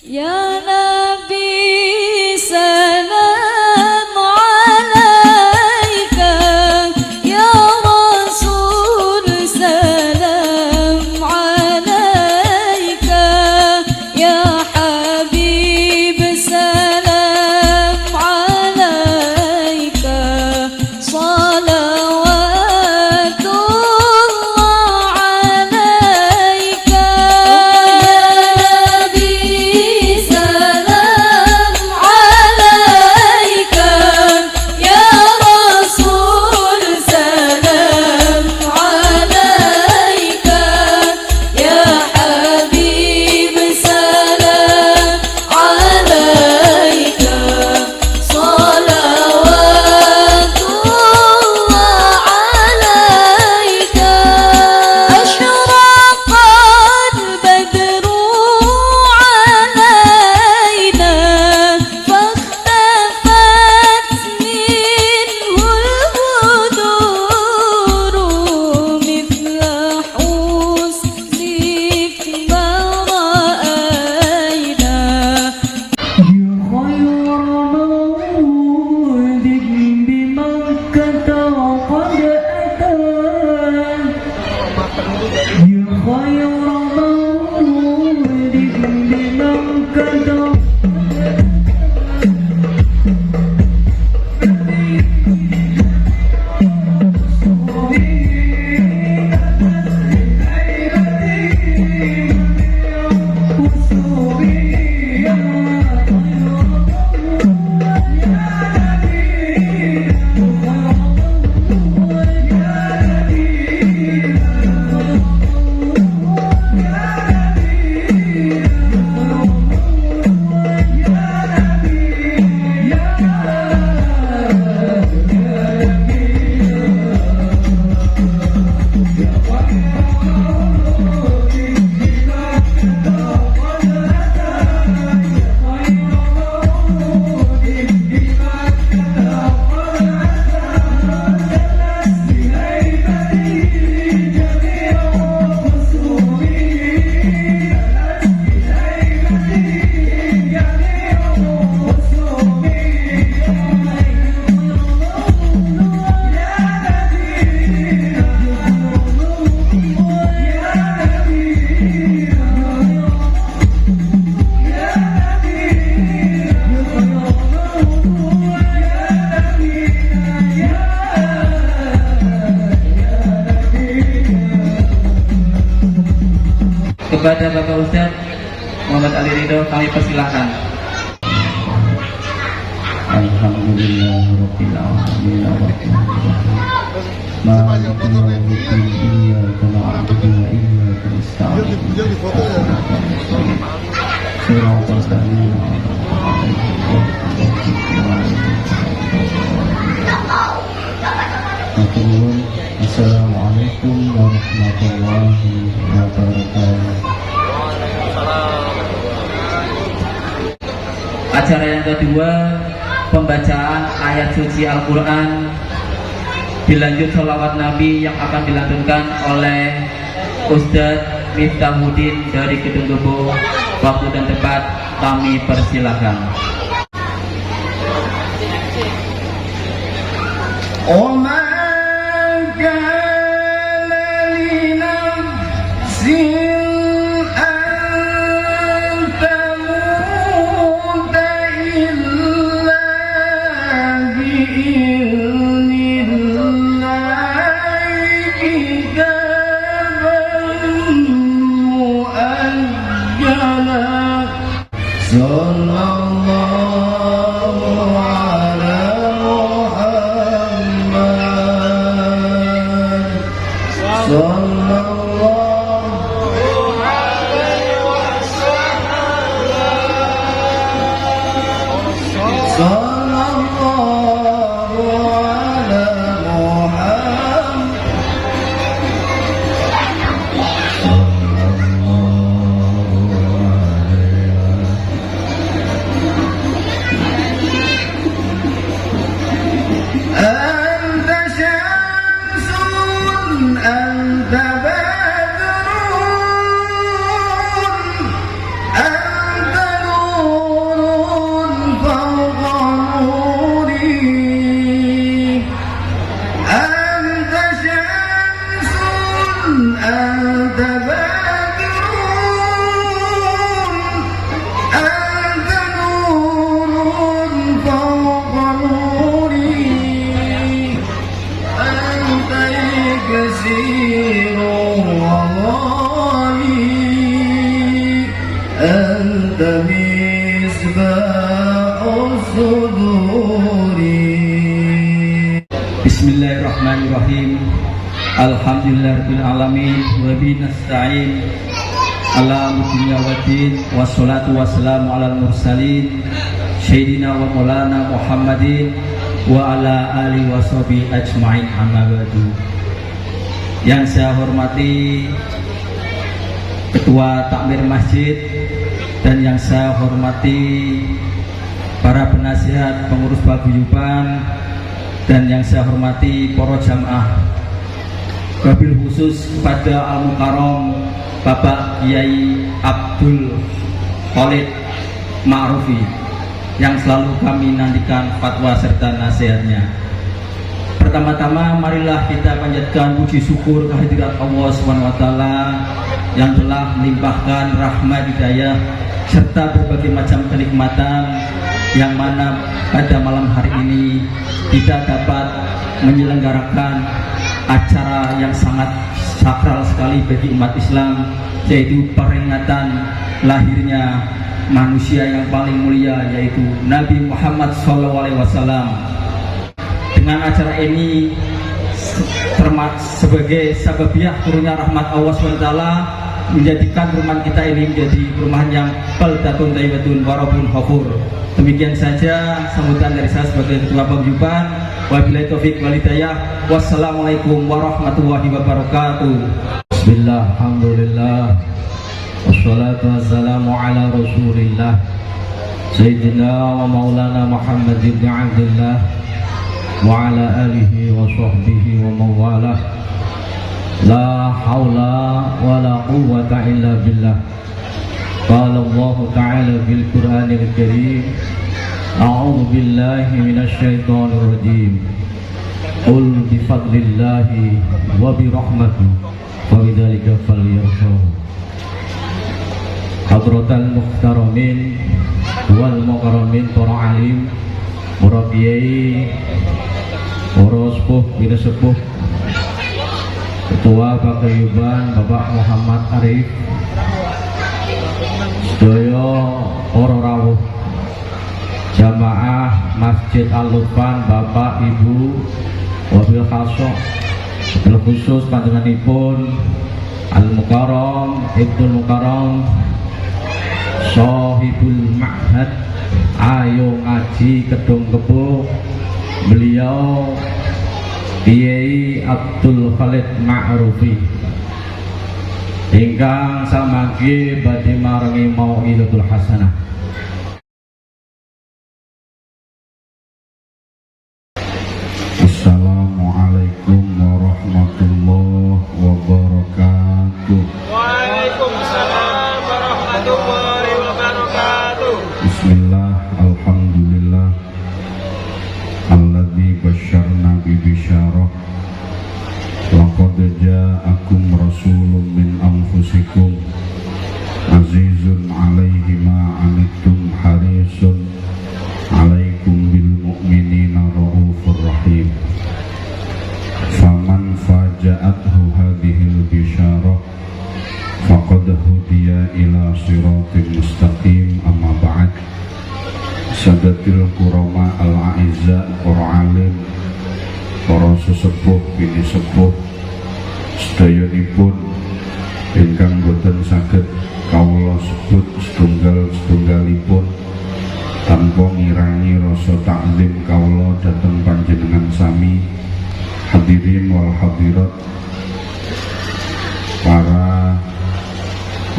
Ya Nabi salam alaika, Ya Rasul salam alaika, Ya Habib salam alaika, salawatullah alaika. Kepada Bapak Ustadz Muhammad Ali Ridho kami persilahkan. Alhamdulillahirabbil alamin arrahmanirrahim maliki yaumiddin iyyaka na'budu wa iyyaka nasta'in shiratal ladzina Assalamualaikum warahmatullahi wabarakatuh. Acara yang kedua, pembacaan ayat suci Al-Quran, dilanjut sholawat Nabi yang akan dilantunkan oleh Ustadz Miftahuddin dari Gedung Gebo. Waktu dan tempat kami persilahkan. أنت مصباح الصدور. Bismillahirrahmanirrahim. Alhamdulillahirabbil alamin wa bihi nasta'in ala dunya waddin wassalatu wassalamu alal mursalin sayyidina wa maulana Muhammadin wa ala alihi washabihi ajmain, amma ba'du. Yang saya hormati Ketua Takmir Masjid dan yang saya hormati para penasihat pengurus paguyuban dan yang saya hormati para jamaah, wabil khusus kepada Al-Mukarram Bapak Kiai Abdul Khalid Ma'rufi yang selalu kami nantikan fatwa serta nasihatnya. Pertama-tama marilah kita panjatkan puji syukur kehadirat Allah SWT yang telah melimpahkan rahmat hidayah serta berbagai macam kenikmatan yang mana pada malam hari ini kita dapat menyelenggarakan acara yang sangat sakral sekali bagi umat Islam, yaitu peringatan lahirnya manusia yang paling mulia, yaitu Nabi Muhammad SAW. Dengan acara ini sebagai sababiah turunnya rahmat Allah SWT, menjadikan rumah kita ini menjadi perumahan yang baldatun thayyibatun wa rabbun ghafur. Demikian saja sambutan dari saya sebagai Ketua Paguyuban. Wabillahi taufiq wal hidayah. Wassalamualaikum warahmatullahi wabarakatuh. Bismillah, alhamdulillah, wassalatu wassalamu ala rasulillah Sayyidina wa maulana Muhammad ibn Abdullah wa ala alihi wa sahbihi wa mawalah. La hawla wa la quwwata illa billah. Qala Allah ta'ala fil Qur'anil Karim, a'udzu billahi minasy syaithanir rajim. Qul bi fadlillahi wa bi rahmatihi fa bidzalika falyafrahu. Hadratal muhtaramin wal mukarramin, para alim, para kiai, para sepuh, bina sepuh, Ketua Paguyuban Bapak Muhammad Arif, sedaya para rawuh jamaah Masjid Al-Lutfan, Bapak Ibu, wabil khusus panjenenganipun Al-Mukarram Ibnul Mukarram Sohibul Ma'had Ayo Ngaji Kedung Kebo, beliau Kiai Abdul Khalid Ma'rufi ingkang samangke badhe marengi mau'izatul hasanah. Assalamualaikum warahmatullahi wabarakatuh. Waalaikumsalam warahmatullahi wabarakatuh. Bismillah, alhamdulillah, alladzi basyarna bi bisyarah. Laqad ja'akum rasulun min anfusikum azizun 'alaihi ma 'anittum harisun 'alaikum bil mu'minina raufur rahim. Faman faja'athu hadhil bisyarah faqad hudiya ila siratin mustaqim. Amma ba'd. Sadatil kurama al-a'izza, para alim, para sesepuh bini sepuh sedayanipun ingkang boten saged kawula sebut setunggal-setunggalipun tanpa ngirangi rasa taklim kawula dhateng panjenengan sami, hadirin wal hadirat, para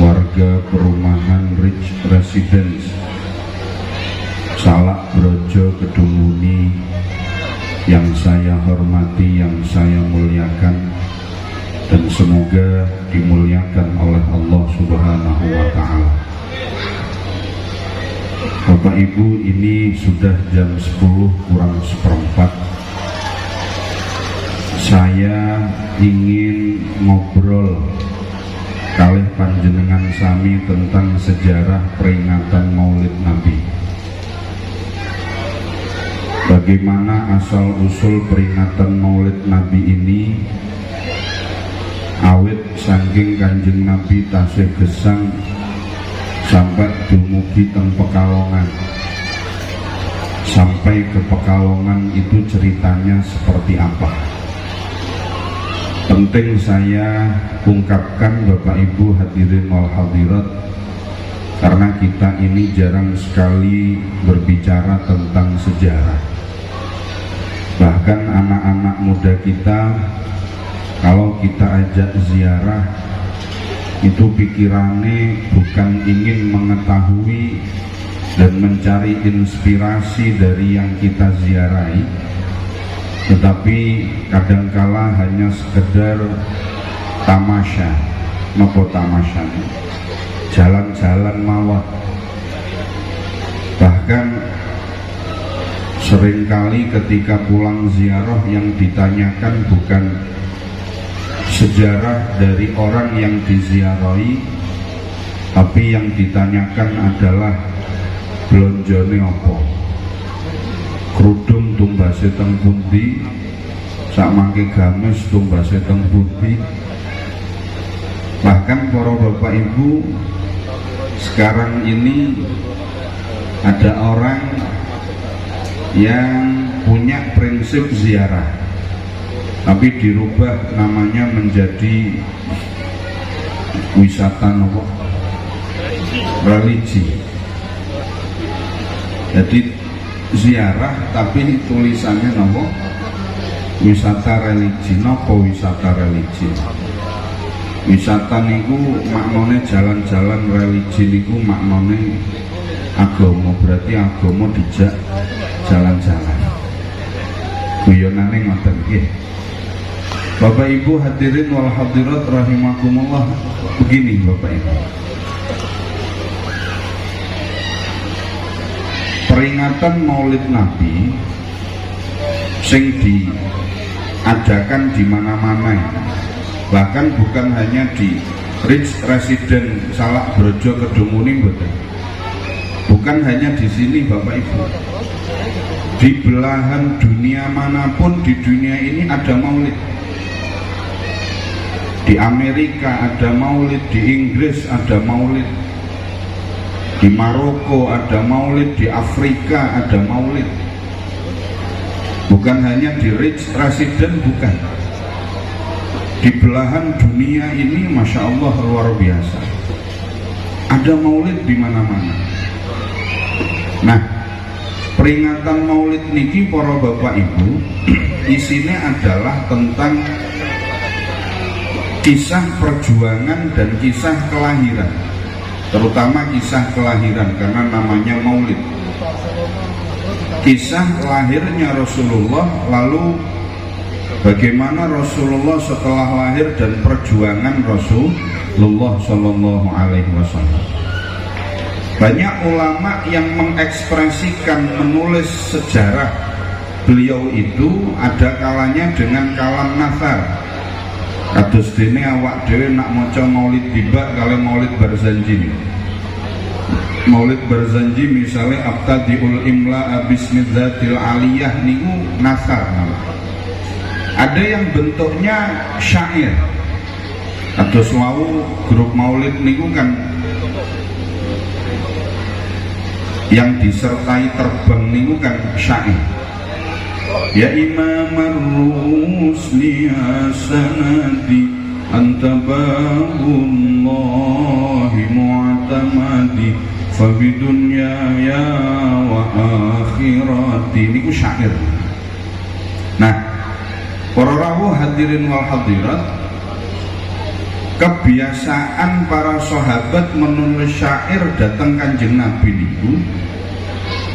warga perumahan Rich Residence Salak Brojo Kedung Muni yang saya hormati, yang saya muliakan, dan semoga dimuliakan oleh Allah Subhanahu wa Ta'ala. Bapak Ibu, ini sudah jam 10 kurang seperempat. Saya ingin ngobrol kalih panjenengan sami tentang sejarah peringatan Maulid Nabi. Bagaimana asal-usul peringatan Maulid Nabi ini? Awit saking Kanjeng Nabi tasih gesang sampai dumugi teng Pekalongan. Sampai ke Pekalongan itu ceritanya seperti apa? Penting saya ungkapkan Bapak Ibu hadirin wal hadirat, karena kita ini jarang sekali berbicara tentang sejarah. Bahkan anak-anak muda kita, kalau kita ajak ziarah, itu pikirannya bukan ingin mengetahui dan mencari inspirasi dari yang kita ziarahi, tetapi kadangkala hanya sekedar tamasya, nopo tamasya, jalan-jalan mawon. Bahkan seringkali ketika pulang ziarah yang ditanyakan bukan sejarah dari orang yang diziarahi, tapi yang ditanyakan adalah blonjone apa, kerudung tumbase teng pundi, sak mangke gamis tumbase teng pundi. Bahkan para bapak ibu, sekarang ini ada orang yang punya prinsip ziarah, tapi dirubah namanya menjadi wisata apa? Religi. Jadi ziarah tapi tulisannya apa? Wisata religi. Napa wisata religi? Wisata niku maknane jalan-jalan, religi niku maknane agama, berarti agama dijak jalan-jalan. Guyonane ngoten nggih. Bapak Ibu hadirin wal hadirat rahimakumullah, begini Bapak Ibu. Peringatan Maulid Nabi sing diadakan di mana-mana, bahkan bukan hanya di Rich Resident Salak Brojo Kedunguni, bukan hanya di sini Bapak Ibu, di belahan dunia manapun di dunia ini ada maulid. Di Amerika ada maulid, di Inggris ada maulid, di Maroko ada maulid, di Afrika ada maulid. Bukan hanya di Rich Resident, bukan. Di belahan dunia ini Masya Allah luar biasa, ada maulid di mana-mana. Nah, peringatan maulid niki para bapak ibu isinya adalah tentang kisah perjuangan dan kisah kelahiran, terutama kisah kelahiran karena namanya maulid. Kisah lahirnya Rasulullah, lalu bagaimana Rasulullah setelah lahir dan perjuangan Rasulullah Shallallahu Alaihi Wasallam. Banyak ulama yang mengekspresikan, menulis sejarah beliau itu ada kalanya dengan kalam nazar. Kados dene awak dhewe nak maca maulid tiba kali maulid Barzanji. Maulid Barzanji misalnya abtadiul imla bismidzatil aliyah niku nazar. Ada yang bentuknya syair. Kados wau grup maulid niku kan yang disertai terbang niku kan syair. Ya Imam ar-Rusli sanadi anta babullahi mu'tamadi fa bidunya ya wa akhirati, niku syair. Nah, para rawuh hadirin wal hadirat, kebiasaan para sahabat menulis syair datang Kanjeng Nabi niku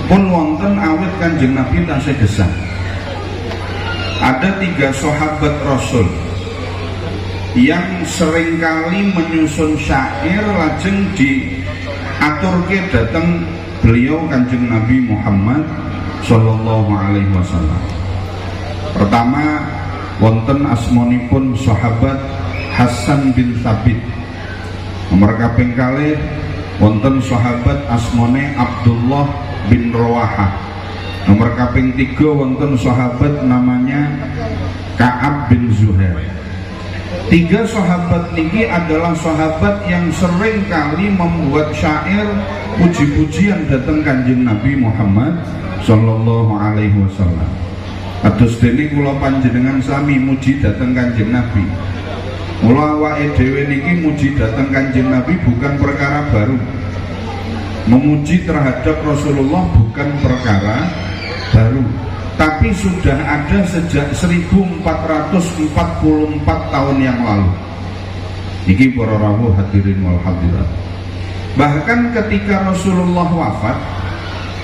pun wonten awit Kanjeng Nabi tasih gesang. Ada 3 sahabat Rasul yang seringkali menyusun syair lajeng diaturke datang beliau Kanjeng Nabi Muhammad Sallallahu Alaihi Wasallam. Pertama wonten asmonipun sahabat Hasan bin Thabit. Nomor kaping kalih wonten sahabat asmone Abdullah bin Rawahah. Nomor kaping 3 wonten sahabat namanya Ka'ab bin Zuhair. Tiga sahabat niki adalah sahabat yang sering kali membuat syair puji-pujian datang Kanjeng Nabi Muhammad sallallahu alaihi wasallam. Atus dene kula panjenengan sami muji datang Kanjeng Nabi. Mula awake dhewe niki muji datang Kanjeng Nabi bukan perkara baru. Memuji terhadap Rasulullah bukan perkara baru, tapi sudah ada sejak 1444 tahun yang lalu. Niki para rawuh hadirin wal hadirat. Bahkan ketika Rasulullah wafat,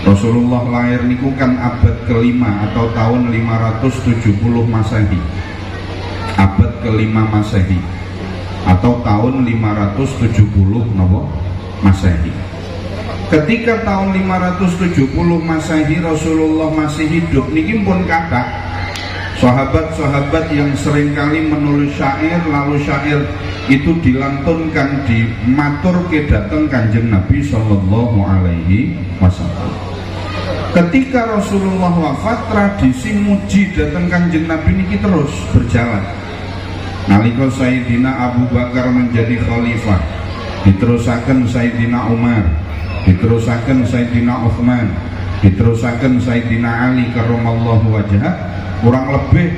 Rasulullah lahir niku kan abad ke-5 atau tahun 570 Masehi. Abad ke-5 Masehi atau tahun 570 napa Masehi. Ketika tahun 570 Masehi Rasulullah masih hidup niki pun kathah sahabat-sahabat yang seringkali menulis syair, lalu syair itu dilantunkan di matur ke dateng Kanjeng Nabi sallallahu alaihi wasallam. Ketika Rasulullah wafat, tradisi muji dateng Kanjeng Nabi niki terus berjalan. Nalika Sayyidina Abu Bakar menjadi khalifah, diterusaken Sayyidina Umar, diterusaken Sayyidina Utsman, diterusaken Sayyidina Ali karramallahu wajhah. Kurang lebih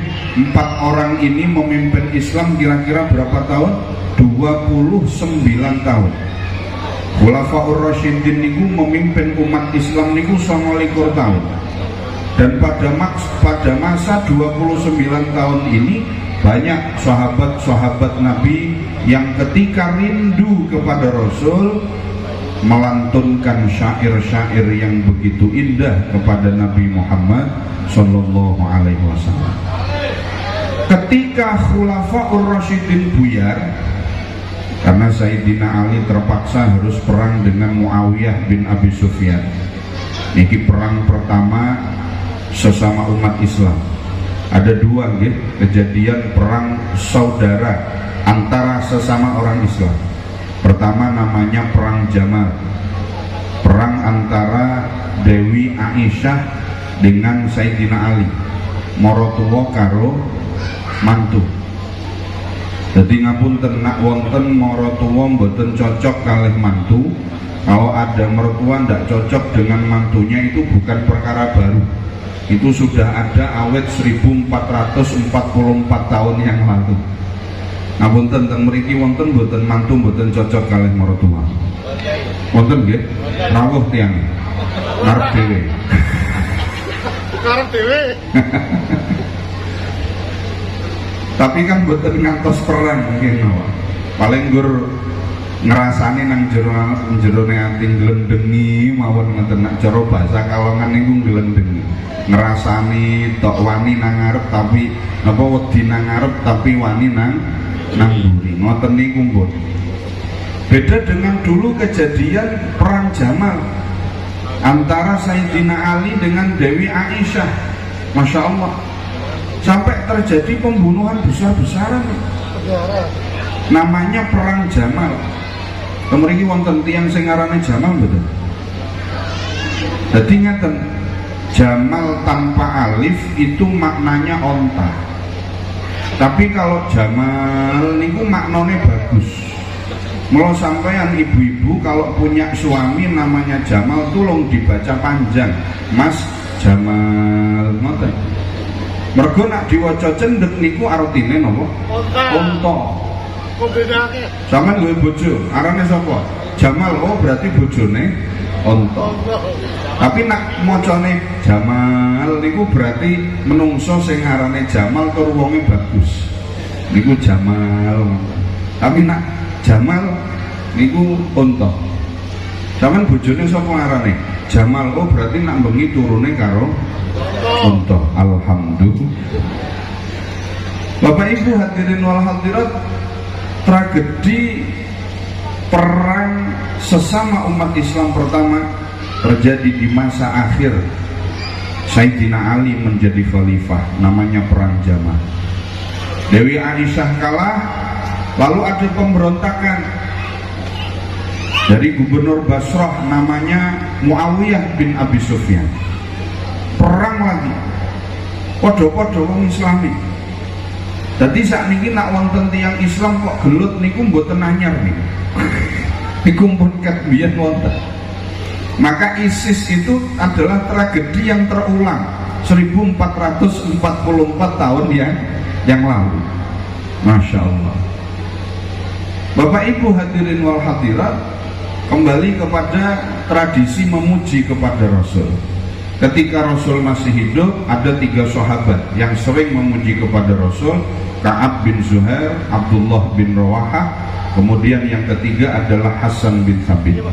4 orang ini memimpin Islam kira-kira berapa tahun? 29 tahun. Khulafaur Rasyidin niku memimpin umat Islam niku 29 tahun. Dan pada masa 29 tahun ini banyak sahabat-sahabat Nabi yang ketika rindu kepada Rasul melantunkan syair-syair yang begitu indah kepada Nabi Muhammad sallallahu alaihi wasallam. Ketika Khulafaur Rasyidin buyar karena Sayyidina Ali terpaksa harus perang dengan Muawiyah bin Abi Sufyan. Niki perang pertama sesama umat Islam. Ada dua kejadian perang saudara antara sesama orang Islam. Pertama namanya perang Jamal, perang antara Dewi Aisyah dengan Sayyidina Ali, morotuwa karo mantu. Jadi ngapunten nak wonten morotuwa mboten cocok kalih mantu. Kalau ada mertua ndak cocok dengan mantunya itu bukan perkara baru. Itu sudah ada awet 1444 tahun yang lalu. Ngapunten teng mriki wonten mboten mantu mboten cocok kalih maratuwa. Wonten nggih? Rawuh tiyang. Ngarep dhewe. Ngarep dhewe. Tapi kan mboten ngantos perang mungkin mawon. Paling gur ngrasani nang jerone ati nglendengi mawon ngoten nak cara basa Kalongan niku nglendengi. Ngrasani tok wani nang ngarep tapi napa wedi nang ngarep tapi wani nang buri. Ngoten niku mbon. Beda dengan dulu kejadian perang Jamal antara Sayyidina Ali dengan Dewi Aisyah. Masya Allah, sampai terjadi pembunuhan besar-besaran. Namanya perang Jamal. Mriki wonten tiyang sing ngarane Jamal betul. Dadi ngaten, Jamal tanpa alif itu maknanya onta. Tapi kalau Jamal niku maknanya bagus. Mula sampean ibu-ibu kalau punya suami namanya Jamal tolong dibaca panjang, Mas Jamal ngoten. Mergo nak diwaca cendhek niku artine napa? Onta. Bedake. Sampeyan duwe bojo, arane sapa? Jamal, oh berarti bojone onta. Tapi nak macane Jamal niku berarti menungso sing arane Jamal tur wonge bagus. Niku Jamal. Tapi nak Jamal niku onta. Sampeyan bojone sapa arane? Jamal, oh berarti nak bengi turune karo onta. Alhamdulillah. Bapak Ibu hadirin wal hadirat, tragedi perang sesama umat Islam pertama terjadi di masa akhir Sayyidina Ali menjadi khalifah, namanya perang Jamal. Dewi Aisyah kalah, lalu ada pemberontakan dari gubernur Basrah namanya Muawiyah bin Abi Sufyan. Perang lagi, podo-podo wong Islami. Jadi saat niki nak wonten tiyang Islam kok gelut niku mboten anyar niku. Niku pun ket biyen wonten. Maka ISIS itu adalah tragedi yang terulang 1444 tahun yang lalu. Masya Allah. Bapak Ibu hadirin wal hadirat, kembali kepada tradisi memuji kepada Rasul. Ketika Rasul masih hidup, ada 3 sahabat yang sering memuji kepada Rasul: Ka'ab bin Zuhair, Abdullah bin Rawahah, kemudian yang ketiga adalah Hasan bin Thabit.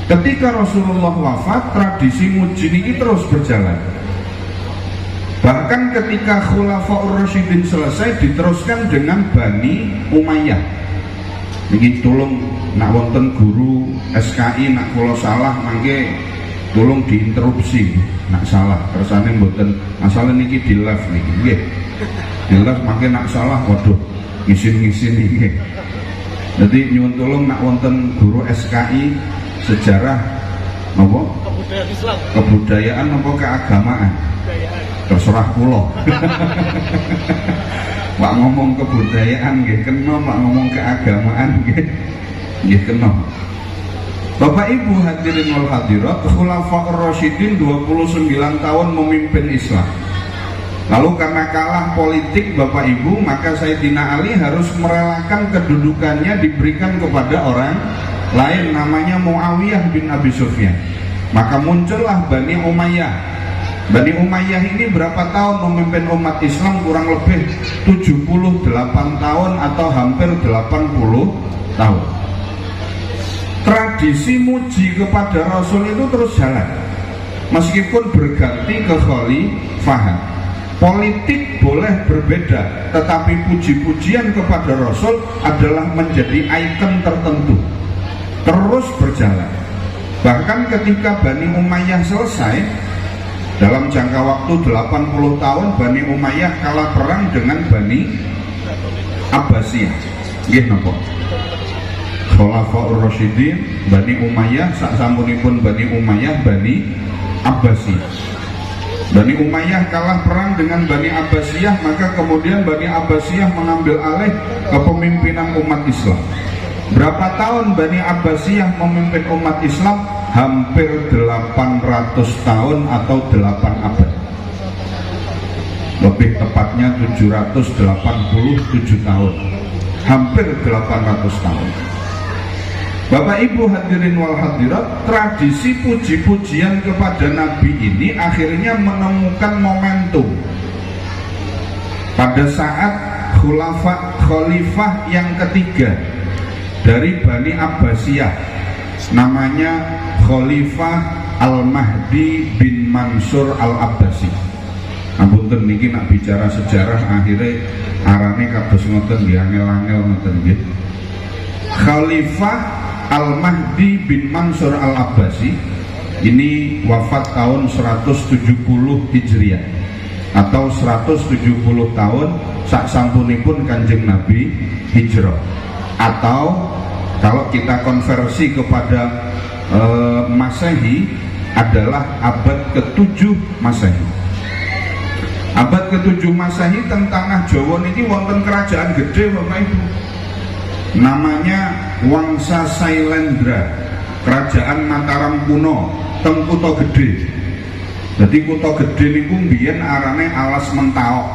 Ketika Rasulullah wafat, tradisi muji ini terus berjalan. Bahkan ketika Khulafaur Rasyidin selesai, diteruskan dengan Bani Umayyah. Niki tulung nak wonten guru SKI nak kula salah mangke tolong diinterupsi nak salah. Kersane mboten masalah niki di live niki nggih. Di live mangke nak salah waduh ngisin-ngisin niki. Jadi nyuwun tolong nak wonten guru SKI sejarah apa? Kebudayaan apa keagamaan? Terserah kula. Pak ngomong kebudayaan nggih kena, Pak ngomong keagamaan nggih kena. Bapak Ibu hadirin wal hadirat, Khulafaur Rasyidin 29 tahun memimpin Islam. Lalu karena kalah politik Bapak Ibu, maka Sayyidina Ali harus merelakan kedudukannya diberikan kepada orang lain, namanya Muawiyah bin Abi Sufyan. Maka muncullah Bani Umayyah. Bani Umayyah ini berapa tahun memimpin umat Islam? Kurang lebih 78 tahun atau hampir 80 tahun. Tradisi muji kepada Rasul itu terus jalan meskipun berganti kekhalifahan. Politik boleh berbeda, tetapi puji-pujian kepada Rasul adalah menjadi ikon tertentu, terus berjalan. Bahkan ketika Bani Umayyah selesai, dalam jangka waktu 80 tahun Bani Umayyah kalah perang dengan Bani Abbasiyah. Nggih napa? Khulafaur Rasyidin, Bani Umayyah, sak sampunipun Bani Umayyah, Bani Abbasiyah. Bani Umayyah kalah perang dengan Bani Abbasiyah, maka kemudian Bani Abbasiyah mengambil alih kepemimpinan umat Islam. Berapa tahun Bani Abbasiyah memimpin umat Islam? Hampir 800 tahun atau 8 abad. Lebih tepatnya 787 tahun. Hampir 800 tahun. Bapak Ibu hadirin wal hadirat, tradisi puji-pujian kepada Nabi ini akhirnya menemukan momentum pada saat khalifah yang ketiga dari Bani Abbasiyah, namanya Khalifah Al-Mahdi bin Mansur Al-Abbasi. Ampun niki nak bicara sejarah akhirnya arane kados ngoten nggih, angel-angel ngoten nggih. Khalifah Al-Mahdi bin Mansur Al-Abbasi ini wafat tahun 170 Hijriah atau 170 tahun sak sampunipun Kanjeng Nabi hijrah, atau kalau kita konversi kepada Masehi adalah abad ke-7 Masehi. Abad ke-7 Masehi teng tanah Jawa niki wonten kerajaan gede Bapak Ibu. Namanya Wangsa Sailendra, kerajaan Mataram kuno teng Kutha Gedhe. Jadi Kutha Gedhe niku mbiyen arane Alas Mentaok.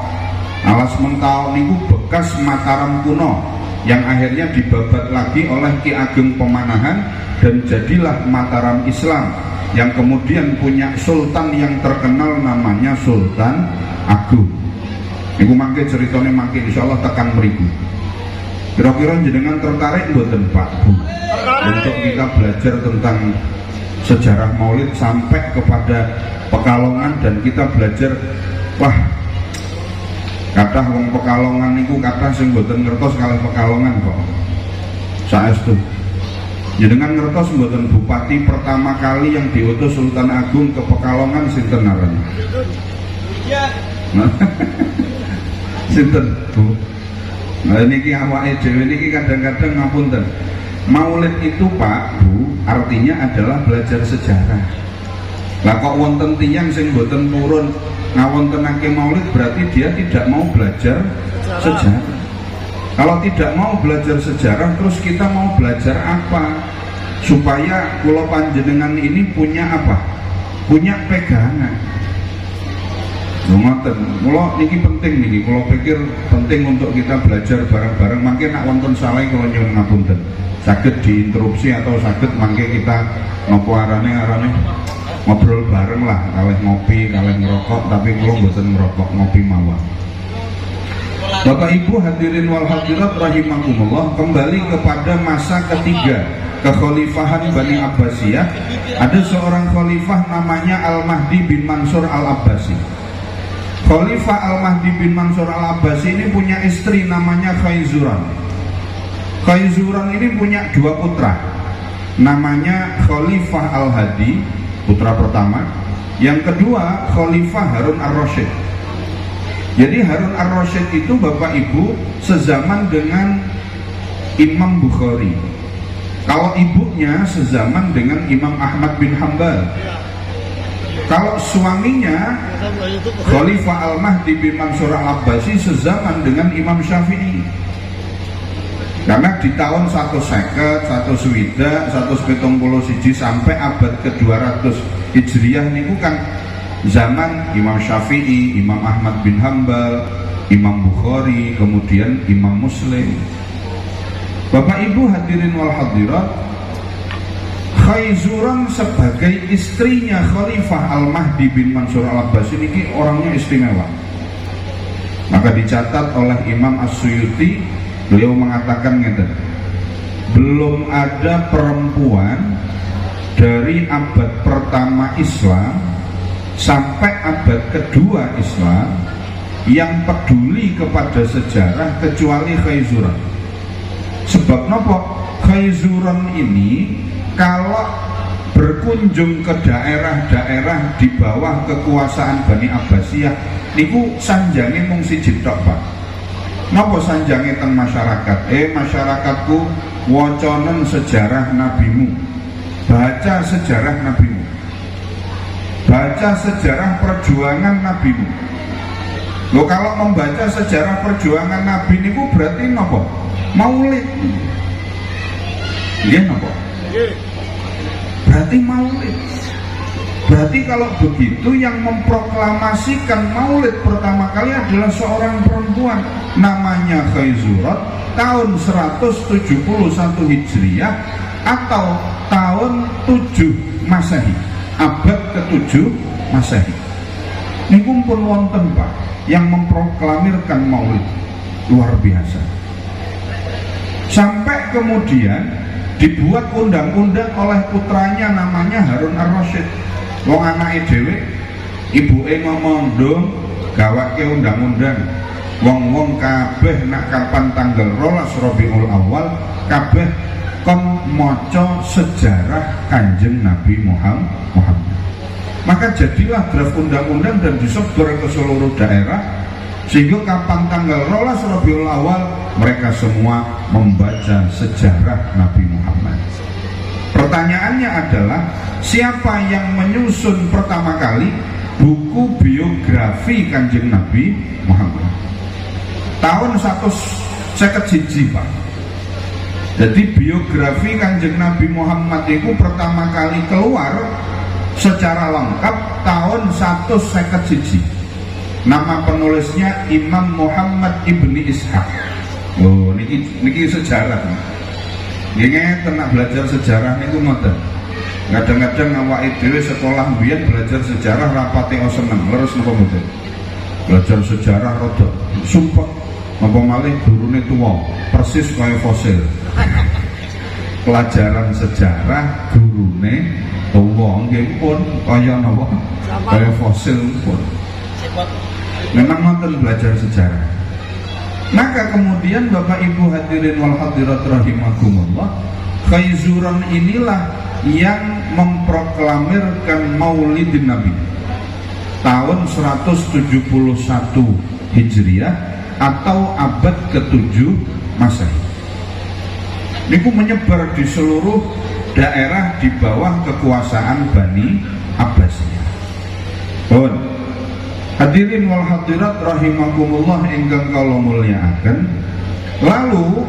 Alas Mentaok niku bekas Mataram kuno yang akhirnya dibabat lagi oleh Ki Ageng Pemanahan dan jadilah Mataram Islam yang kemudian punya sultan yang terkenal namanya Sultan Agung. Niku mangke ceritane mangke insyaallah tekan mriku. Kira-kira jenengan tertarik mboten Pak Bu untuk kita belajar tentang sejarah Maulid sampai kepada Pekalongan dan kita belajar, wah kathah wong Pekalongan niku kathah sing mboten ngertos kalih Pekalongan kok. Saestu. Jenengan ngertos mboten bupati pertama kali yang diutus Sultan Agung ke Pekalongan sinten narane? Iya. Sinten Bu? Nah niki awake dhewe niki kadang-kadang ngapunten. Maulid itu Pak Bu artinya adalah belajar sejarah. Lah kok wonten tiyang sing mboten purun ngawontenake maulid berarti dia tidak mau belajar sejarah. Kalau tidak mau belajar sejarah, terus kita mau belajar apa? Supaya kula panjenengan ini punya apa? Punya pegangan. Ngoten, kula niki penting niki. Kula pikir penting untuk kita belajar bareng-bareng. Mangke nak wonten salah kula nyuwun ngapunten. Saged diinterupsi atau saged mangke kita napa arane ngobrol bareng lah, kalih ngopi, kalih ngerokok, tapi kula mboten ngerokok, ngopi mawon. Bapak Ibu hadirin wal hadirat rahimakumullah, kembali kepada masa ketiga kekhalifahan Bani Abbasiyah. Ada seorang khalifah namanya Al-Mahdi bin Mansur Al-Abbasi. Khalifah Al-Mahdi bin Mansur Al-Abbasi ini punya istri namanya Khayzuran. Khayzuran ini punya dua putra, namanya Khalifah Al-Hadi, putra pertama. Yang kedua Khalifah Harun Ar-Rasyid. Jadi Harun Ar-Rasyid itu Bapak Ibu sezaman dengan Imam Bukhari. Kalau ibunya sezaman dengan Imam Ahmad bin Hanbal. Kalau suaminya Khalifah Al-Mahdi bin Mansur Al-Abbasi sezaman dengan Imam Syafi'i. Karena di tahun 150, 150, 171 sampai abad ke-200 Hijriah niku kan zaman Imam Syafi'i, Imam Ahmad bin Hanbal, Imam Bukhari, kemudian Imam Muslim. Bapak Ibu hadirin wal hadirat, Khayzuran sebagai istrinya Khalifah Al-Mahdi bin Mansur Al-Abbasi ini orangnya istimewa. Maka dicatat oleh Imam As-Suyuti, beliau mengatakan ngeten, belum ada perempuan dari abad pertama Islam sampai abad kedua Islam yang peduli kepada sejarah kecuali Khayzuran. Sebab nopo? Khayzuran ini kalau berkunjung ke daerah-daerah di bawah kekuasaan Bani Abbasiyah niku sanjange mung siji tok, Pak. Napa sanjange teng masyarakat? Masyarakatku wacanen sejarah nabimu. Baca sejarah nabimu. Baca sejarah perjuangan nabimu. Loh, kalau membaca sejarah perjuangan nabi niku berarti napa? Maulid. Iya napa? Berarti maulid. Berarti kalau begitu yang memproklamasikan maulid pertama kali adalah seorang perempuan namanya Khayzuran, tahun 171 Hijriah atau tahun 7 Masehi, abad ke-7 Masehi. Ini pun wonten Pak yang memproklamirkan maulid, luar biasa. Sampai kemudian dibuat undang-undang oleh putranya namanya Harun Ar-Rasyid. Wong anake dhewe ibuke ngomong dong gawake undang-undang. Wong-wong kabeh nak kapan tanggal 12 Rabiul Awal kabeh kon maca sejarah Kanjeng Nabi Muhammad. Maka jadilah draft undang-undang dan disebar ke seluruh daerah sehingga kapan tanggal 12 Rabiul Awal mereka semua membaca sejarah Nabi Muhammad. Pertanyaannya adalah siapa yang menyusun pertama kali buku biografi Kanjeng Nabi Muhammad? Tahun 151 Pak. Jadi biografi Kanjeng Nabi Muhammad itu pertama kali keluar secara lengkap tahun 151. Nama penulisnya Imam Muhammad ibni Ishaq. Oh, niki sejarah. Nggih tenak belajar sejarah niku ngoten. Kadang-kadang awake dhewe sekolah mbiyen belajar sejarah rapate seneng, leres napa mboten? Belajar sejarah rada sumpah apa malih gurune tuwa, persis kaya fosil. Pelajaran sejarah gurune tuwa nggih pun kaya napa? Kaya fosil pun. Memang ngoten belajar sejarah. Maka kemudian Bapak Ibu hadirin wal hadirat rahimakumullah, Khayzuran inilah yang memproklamirkan Maulidin Nabi tahun 171 Hijriah atau abad ke-7 Masehi. Niku menyebar di seluruh daerah di bawah kekuasaan Bani Abbasiyah. Hadirin wal hadirat rahimakumullah ingkang kula mulyakaken. Lalu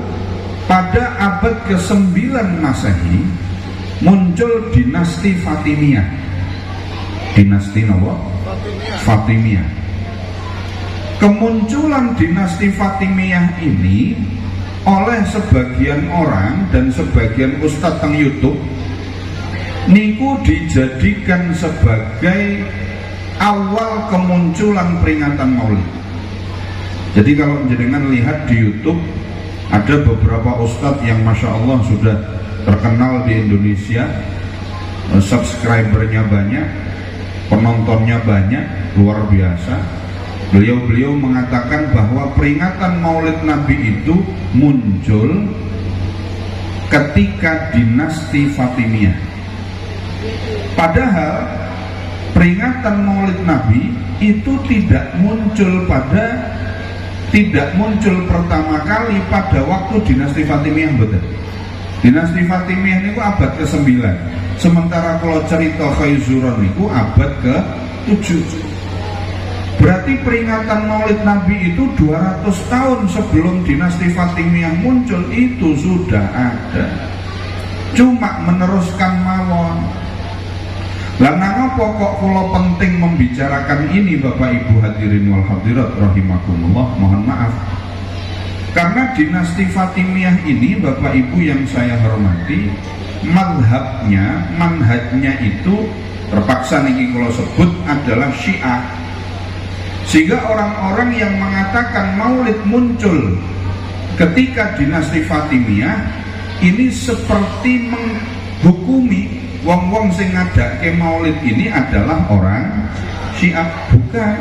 pada abad ke-9 Masehi muncul dinasti Fatimiyah. Dinasti napa? Fatimiyah. Kemunculan dinasti Fatimiyah ini oleh sebagian orang dan sebagian ustadz teng YouTube niku dijadikan sebagai awal kemunculan peringatan Maulid. Jadi kalau jenengan lihat di YouTube ada beberapa ustadz yang masya Allah sudah terkenal di Indonesia, subscribernya banyak, penontonnya banyak, luar biasa. Beliau mengatakan bahwa peringatan Maulid Nabi itu muncul ketika dinasti Fatimiyah. Padahal peringatan Maulid Nabi itu tidak muncul pertama kali pada waktu dinasti Fatimiyah, betul. Dinasti Fatimiyah itu abad ke-9. Sementara kalau cerita Khaizuran itu abad ke-7. Berarti peringatan Maulid Nabi itu 200 tahun sebelum dinasti Fatimiyah muncul itu sudah ada. Cuma meneruskan mawon. Lah napa kok kula penting membicarakan ini Bapak Ibu hadirin wal hadirat rahimakumullah, mohon maaf. Karena dinasti Fatimiyah ini Bapak Ibu yang saya hormati, manhajnya itu terpaksa niki kula sebut adalah Syiah. Sehingga orang-orang yang mengatakan Maulid muncul ketika dinasti Fatimiyah ini seperti menghukumi wong-wong sing ngadake Maulid ini adalah orang Syiah. Bukan.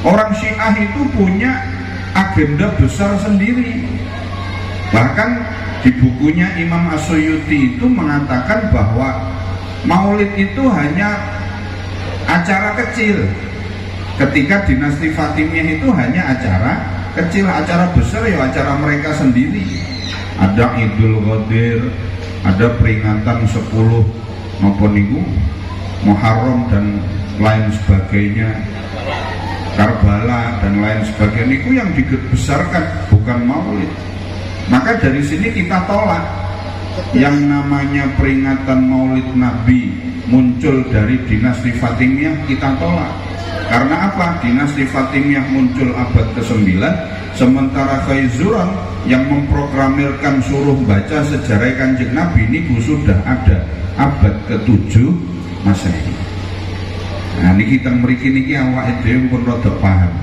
Orang Syiah itu punya agenda besar sendiri. Bahkan di bukunya Imam As-Suyuti itu mengatakan bahwa Maulid itu hanya acara kecil. Ketika dinasti Fatimiyah itu hanya acara kecil, acara besar ya acara mereka sendiri. Ada Idul Qadir, ada peringatan 10 Muharram dan lain sebagainya, Karbala dan lain sebagainya. Itu yang dibesarkan, bukan Maulid. Maka dari sini kita tolak yang namanya peringatan Maulid Nabi muncul dari dinasti Fatimiyah, kita tolak. Karena apa? Dinasti Fatimiyah muncul abad ke-9, sementara Khaizuran yang memproklamirkan suruh baca sejarah Kanjeng Nabi ini sudah ada abad ke-7 Masehi. Nah ini kita mriki niki awake dhewe pun rada paham.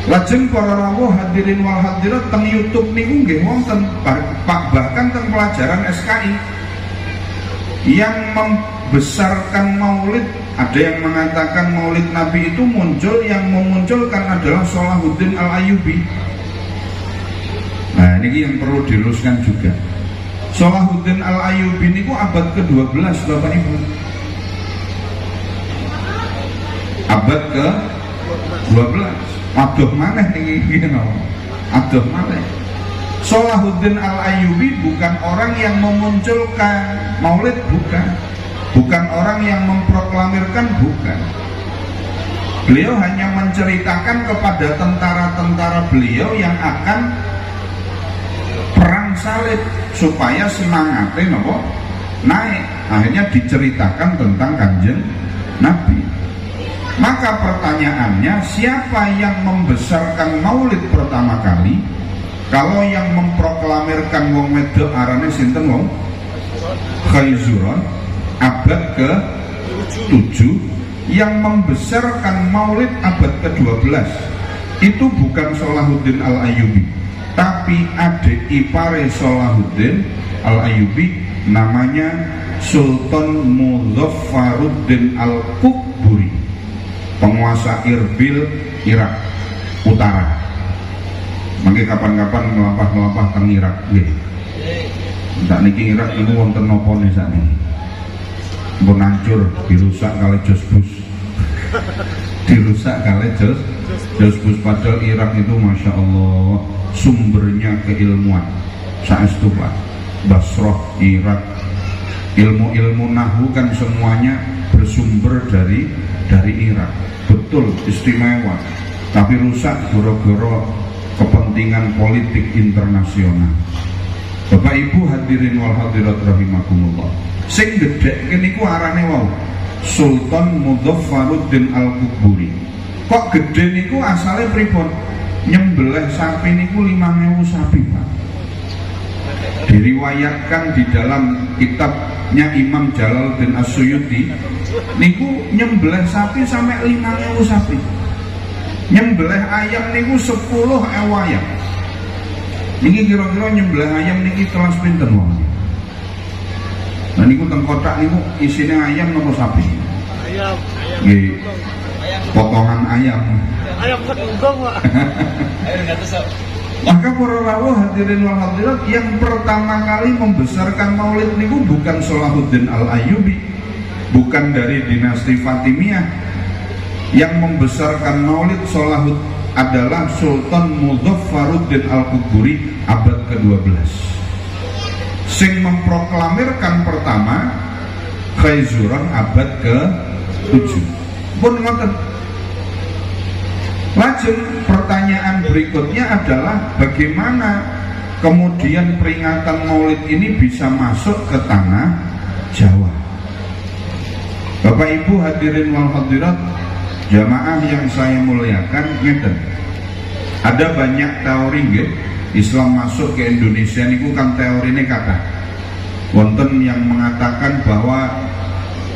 Lajeng para rawuh hadirin wal hadirat teng YouTube niku nggih wonten bahkan teng pelajaran SKI yang membesarkan Maulid. Ada yang mengatakan Maulid Nabi itu muncul, yang memunculkan adalah Salahuddin Al-Ayyubi. Nah ini yang perlu diluruskan juga. Salahuddin Al-Ayyubi ini abad ke-12 Bapak Ibu. Abad ke-12. Aduh maneh niki aduh maneh. Salahuddin Al-Ayyubi bukan orang yang memunculkan Maulid, bukan orang yang memproklamirkan, bukan. Beliau hanya menceritakan kepada tentara-tentara beliau yang akan perang salib supaya semangatnya naik. Akhirnya diceritakan tentang Kanjeng Nabi. Maka pertanyaannya, siapa yang membesarkan Maulid pertama kali? Kalau yang memproklamirkan wong wedok arane sinten wong? Khaizuran abad ke-7, yang membesarkan Maulid abad ke-12 itu bukan Salahuddin Al-Ayyubi, tapi adik ipare Salahuddin Al-Ayyubi namanya Sultan Muzaffaruddin Al-Quburi, penguasa Irbil Irak Utara. Mangke kapan-kapan ngelampah-ngelampah teng Irak nggih. Ndak niki Irak niku wonten napa niki sakniki? Pun hancur, dirusak kali Jos Bush. Dirusak kali Jos Bush. Padahal Irak itu Masya Allah sumbernya keilmuan. Saestu Pak, Basrah, Irak, ilmu-ilmu nahwu kan semuanya bersumber dari dari Irak, betul istimewa, tapi rusak gara-gara kepentingan politik internasional. Bapak Ibu hadirin wal hadirat rahimakumullah. Sing gedhe niku arane wau Sultan Mudhaffaruddin Al-Quburi. Kok gede niku asale pripun? Nyembelih sapi niku 5.000 sapi, Pak. Diriwayatkan di dalam kitabnya Imam Jalaluddin As-Suyuti niku nyembelih sapi sampai 5.000 sapi. Nyembelih ayam niku 10 ayam. Niki kira-kira nyembelih ayam niki telas pinten wae. Nah niku teng kotak niku isine ayam napa sapi? Ayam. Nggih. Potongan ayam. Ayam ketunggang, Pak. Maka para rawuh hadirin wal hadirat, yang pertama kali membesarkan maulid niku bukan Salahuddin Al-Ayyubi, bukan dari dinasti Fatimiyah. Yang membesarkan maulid Salahud adalah Sultan Mudhaffaruddin Al-Quburi abad ke-12. Sing memproklamirkan pertama Khaizuran abad ke-7. Pun ngoten. Lajeng pertanyaan berikutnya adalah bagaimana kemudian peringatan maulid ini bisa masuk ke tanah Jawa. Bapak Ibu hadirin wal hadirat, jamaah yang saya muliakan, ngeten. Ada banyak teori nggih, Islam masuk ke Indonesia niku kan teorine kata. Wonten yang mengatakan bahwa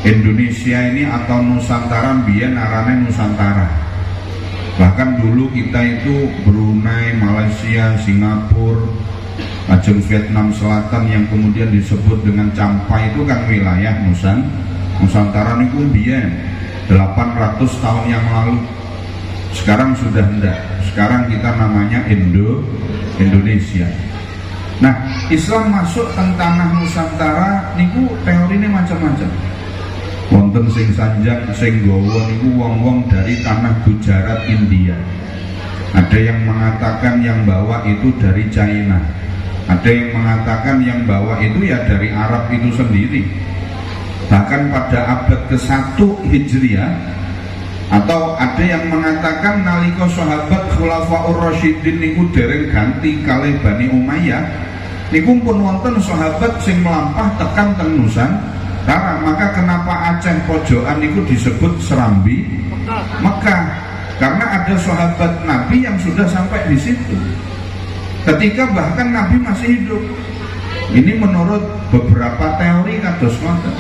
Indonesia ini atau Nusantara biyen arane Nusantara. Bahkan dulu kita itu Brunei, Malaysia, Singapura, ajeng Vietnam Selatan yang kemudian disebut dengan Champai itu kan wilayah Nusantara niku biyen 800 tahun yang lalu. Sekarang sudah enggak. Sekarang kita namanya Indonesia. Nah, Islam masuk teng tanah Nusantara niku teorine macam-macam. Wonten sing sanjang sing gawa niku wong-wong dari tanah Gujarat India. Ada yang mengatakan yang bawa itu dari China. Ada yang mengatakan yang bawa itu ya dari Arab itu sendiri. Bahkan pada abad ke-1 Hijriah, atau ada yang mengatakan nalika sahabat Khulafaur Rasyidin niku dereng ganti kalih Bani Umayyah, niku pun wonten sahabat sing melampah tekan teng Nusantara. Maka kenapa Aceh pojokan niku disebut Serambi Mekah? Karena ada sahabat Nabi yang sudah sampai di situ ketika bahkan Nabi masih hidup. Ini menurut beberapa teori kados ngoten.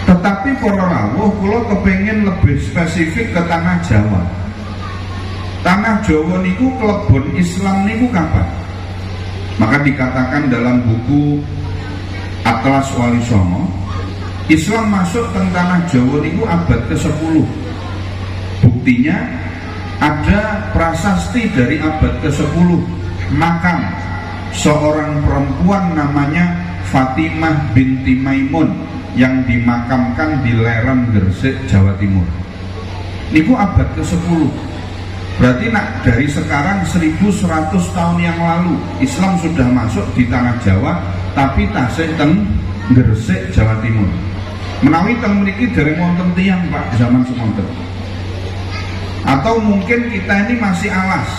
Tetapi para rawuh kula kepengin lebih spesifik ke tanah Jawa. Tanah Jawa niku klebon Islam niku kapan? Maka dikatakan dalam buku Atlas Wali Songo, Islam masuk ke tanah Jawa niku abad ke-10. Buktinya ada prasasti dari abad ke-10, makam seorang perempuan namanya Fatimah binti Maimun yang dimakamkan di Lerem Gresik, Jawa Timur. Niku abad ke-10. Berarti nak dari sekarang 1100 tahun yang lalu Islam sudah masuk di tanah Jawa, tapi tasih teng Gresik, Jawa Timur. Menawi teng mriki dereng wonten tiyang Pak zaman semonten. Atau mungkin kita ini masih alas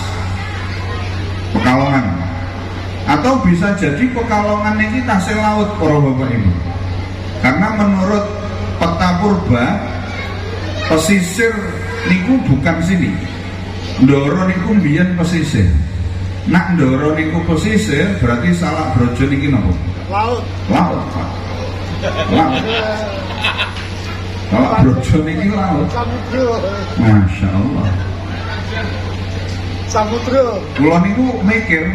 Pekalongan. Atau bisa jadi Pekalongan ini tasih laut para Bapak Ibu. Karena menurut peta purba pesisir niku bukan sini. Ndoro niku mbiyen pesisir. Nak Ndoro niku pesisir berarti Salak Brojo niki napa? Laut. Laut, Pak. Laut. Salak Brojo niki laut. Samudra. Masya Allah. Samudra. Kula niku mikir,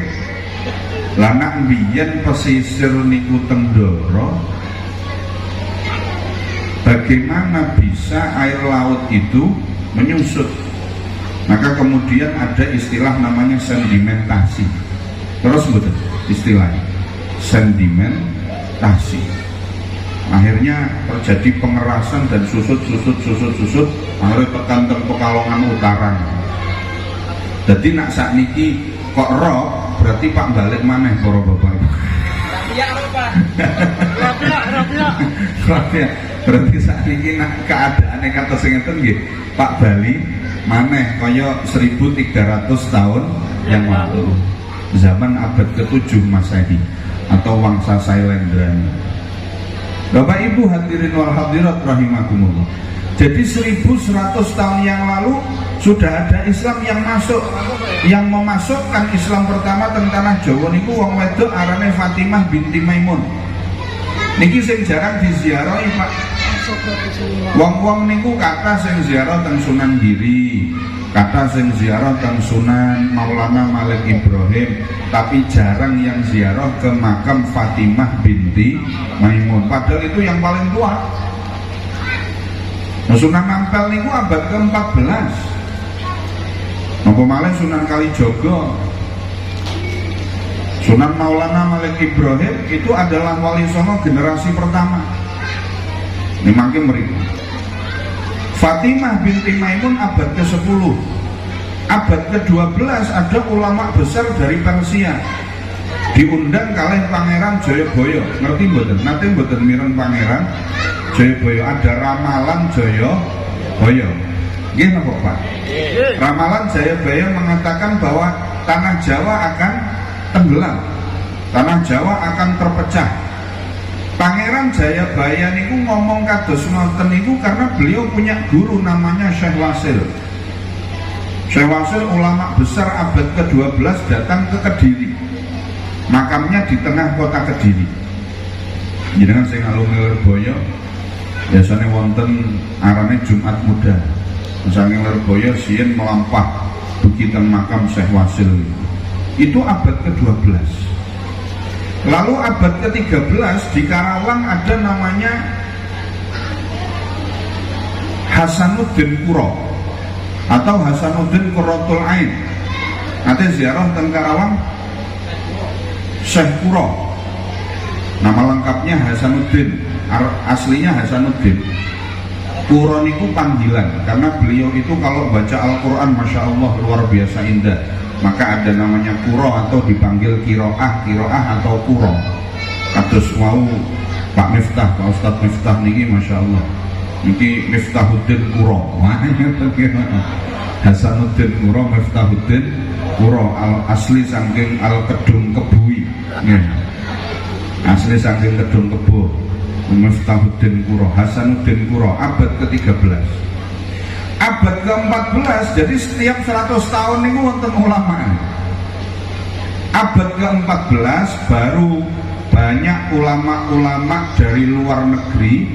lah nak mbiyen pesisir niku teng Ndoro, bagaimana bisa air laut itu menyusut? Maka kemudian ada istilah namanya sedimentasi. Terus betul istilahnya sedimentasi. Akhirnya terjadi pengerasan dan susut. Akhirnya tekan teng Pekalongan Utara. Jadi nak sakniki kok roh, berarti Pak balik maneh para bapak. Rabia. Rabia. Berarti saat ini keadaannya kata singatan nggih Pak Bali maneh kaya 1300 tahun yang lalu, zaman abad ke-7 Masehi atau wangsa Sailendrani. Bapak Ibu hadirin wal hadirat rahimakumullah. Jadi 1100 tahun yang lalu sudah ada Islam yang masuk. Yang memasukkan Islam pertama teng tanah Jawa niku wong wedok arane Fatimah binti Maimun. Niki sing jarang diziarahi Pak. Wong-wong niku kata sing ziarah teng Sunan Giri, kata sing ziarah teng Sunan Maulana Malik Ibrahim, tapi jarang yang ziarah ke makam Fatimah binti Maimun. Padahal itu yang paling tua. Nah, Sunan Ampel niku abad ke-14. Napa malih Sunan Kalijogo. Sunan Maulana Malik Ibrahim itu adalah wali songo generasi pertama. Ini makin mereka. Fatimah binti Maimun abad ke-10. Abad ke-12 ada ulama besar dari Persia. Diundang kalih Pangeran Jayabaya. Ngerti mboten? Nate mboten mireng Pangeran Jayabaya, ada Ramalan Jayabaya. Nggih napa Pak? Ramalan Jayabaya mengatakan bahwa tanah Jawa akan tenggelam. Tanah Jawa akan terpecah. Pangeran Jayabaya niku ngomong kados ngoten niku karena beliau punya guru namanya Syekh Wasil. Syekh Wasil ulama besar abad ke-12 datang ke Kediri. Makamnya di tengah kota Kediri. Jenengan sing alumni Lirboyo biasanya wonten arane Jumat Muda. Saking Lirboyo sien melampah dugi teng makam Syekh Wasil. Itu abad ke-12. Lalu abad ke-13 di Karawang ada namanya Hasanuddin Kuro atau Hasanuddin Qurratul Ain. Nanti ziarah teng Karawang Syekh Kuro. Nama lengkapnya Hasanuddin, aslinya Hasanuddin. Kuro niku panggilan karena beliau itu kalau baca Al-Quran Masya Allah luar biasa indah. Maka ada namanya Kuro atau dipanggil kiroah atau Kuro. Kados wau Pak Miftah, Pak Ustadz Miftah niki Masya Allah. Niki Miftahuddin Kuro. Hasanuddin Kuro, Miftahuddin Kuro, asli saking Al Kedung Kebui. Asli saking Kedung Kebu. Miftahuddin Kuro, Hasanuddin Kuro, abad ke-13. Abad ke-14, jadi setiap 100 tahun ini wonten ulama. Abad ke-14 baru banyak ulama-ulama dari luar negeri,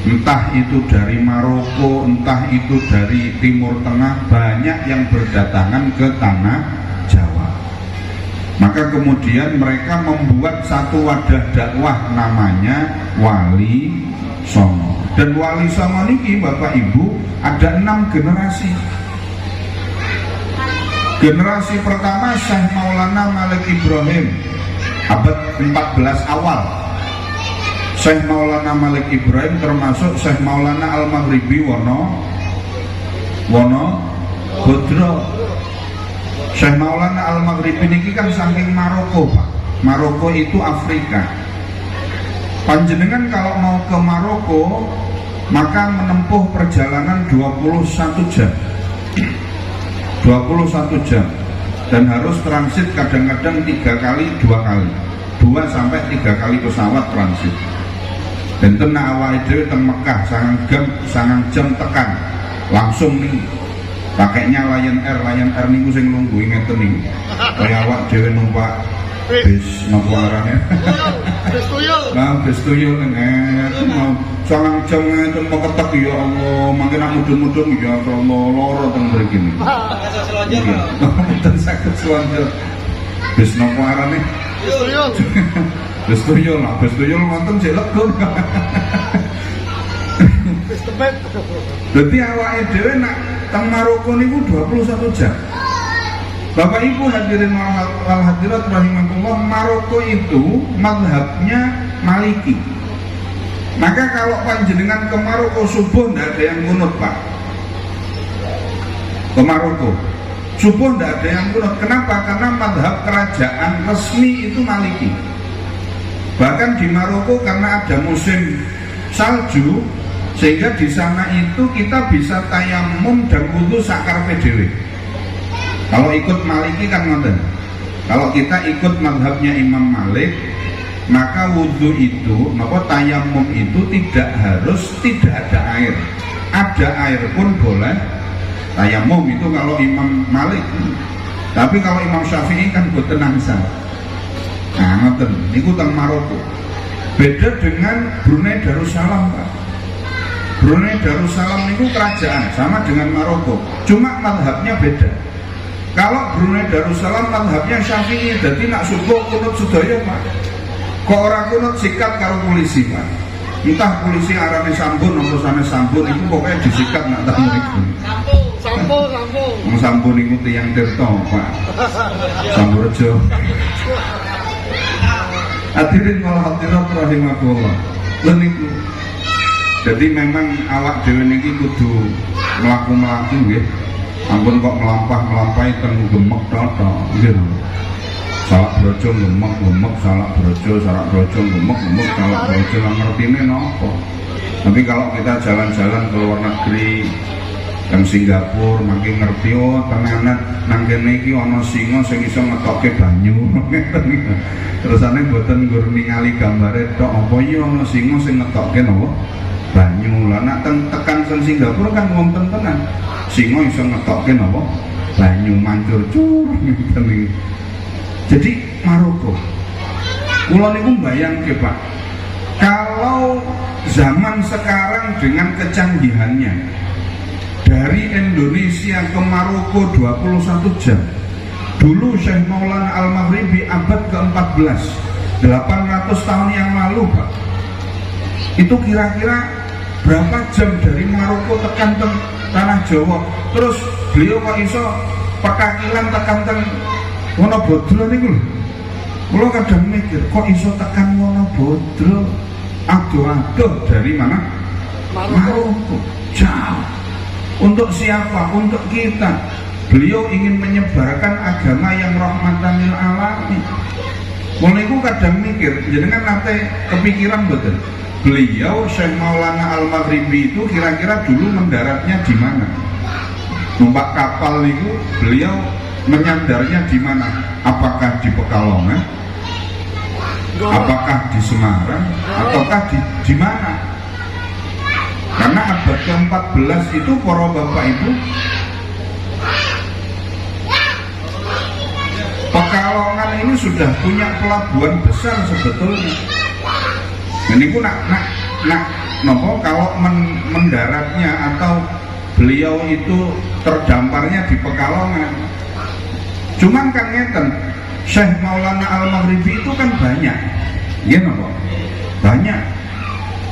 entah itu dari Maroko, entah itu dari Timur Tengah, banyak yang berdatangan ke tanah Jawa. Maka kemudian mereka membuat satu wadah dakwah namanya Wali Songo. Dan Wali Songo niki Bapak Ibu ada 6 generasi. Generasi pertama Syekh Maulana Malik Ibrahim abad 14 awal. Syekh Maulana Malik Ibrahim termasuk Syekh Maulana Al-Maghribi Wono Bodro. Syekh Maulana Al-Maghribi niki kan saking Maroko Pak. Maroko itu Afrika. Panjenengan kalau mau ke Maroko maka menempuh perjalanan 21 jam 21 jam dan harus transit kadang-kadang 2 kali 2 sampai 3 kali pesawat transit. Dan tenang awake dhewe teng Mekah sangang jam tekan langsung nih pakainya Lion Air niku sing lungguh ngeten niku kaya awak dhewe numpak bis napa arane bis tuyul. Nah bis tuyul mau sangang jam ngeten mau ketek ya Allah mangke nak mudhun-mudhun ya Allah lara teng mriki niku. Iya. Mboten saged suwanjel. Bis napa arane? Bis tuyul. Bis tuyul, nah bis tuyul wonten sik lega. Bis tebet. Dadi awake dhewe nak teng Maroko niku 21 jam. Bapak Ibu hadirin wal hadirat rahimakumullah, Maroko itu mazhabnya Maliki. Maka kalau panjenengan ke Maroko subuh tidak ada yang kunut Pak. Ke Maroko subuh tidak ada yang kunut. Kenapa? Karena mazhab kerajaan resmi itu Maliki. Bahkan di Maroko karena ada musim salju, sehingga di sana itu kita bisa tayamum dan wudu sakarepe dhewe. Kalau ikut Maliki kan ngoten. Kalau kita ikut mazhabnya Imam Malik, maka wudu itu, maka tayamum itu tidak harus tidak ada air. Ada air pun boleh tayamum itu kalau Imam Malik. Tapi kalau Imam Syafi'i kan boten angsal. Nah, ngoten niku teng Maroko. Beda dengan Brunei Darussalam, Pak. Brunei Darussalam niku kerajaan sama dengan Maroko, cuma mazhabnya beda. Kalau Brunei Darussalam mazhabnya Syafi'i, jadi nak subuh kunut sedaya, Pak. Kok ora kunut sikat karo polisi, Pak. Entah polisi arane sambun atau sana sambun itu pokoknya disikat nak tak mriku. Sampun niku tiyang Tirta, Pak. Samborejo. Hadirin wal hadirat rahimakumullah. Lha niku. Jadi memang awak dhewe niki kudu mlaku-mlaku nggih. Ampun kok melampahi teng gemek tok nggih. Salak brojo gemek, salak brojo gemek, salak brojo lan ngertine napa. Tapi kalau kita jalan-jalan ke luar negeri, ke Singapura, makin ngerti oh tenanan nang kene iki ana singa sing iso ngetokke banyu. Terusane mboten nggur ningali gambare tok apa iya ana singa sing ngetokke napa banyu. Lah nek tekan teng Singapura kan wonten tenan. Singa iso ngetokke napa banyu mancur cur ngeten. Jadi Maroko. Kula niku mbayangke, Pak. Kalau zaman sekarang dengan kecanggihannya dari Indonesia ke Maroko 21 jam. Dulu Syekh Maulana Al-Maghribi abad ke-14, 800 tahun yang lalu, Pak. Itu kira-kira berapa jam dari Maroko tekan tanah Jawa. Terus beliau kok iso pekakilan tekan Wonobodro niku lho. Kula kadang mikir kok iso tekan Wonobodro. Aduh dari mana? Maroko. Jauh. Untuk siapa? Untuk kita. Beliau ingin menyebarkan agama yang rahmatan lil alamin. Mulai ku kadang mikir, jenengan nate kepikiran betul. Beliau Syekh Maulana Al-Maghribi itu kira-kira dulu mendaratnya di mana? Numpak kapal itu beliau menyandarnya di mana? Apakah di Pekalongan? Apakah di Semarang? Ataukah di mana? Karena abad ke-14 itu para bapak ibu Pekalongan ini sudah punya pelabuhan besar sebetulnya. Ini pun nopo kalau mendaratnya atau beliau itu terdamparnya di Pekalongan. Cuman kan ngeten, Syekh Maulana Al-Maghribi itu kan banyak, ya nopo, banyak.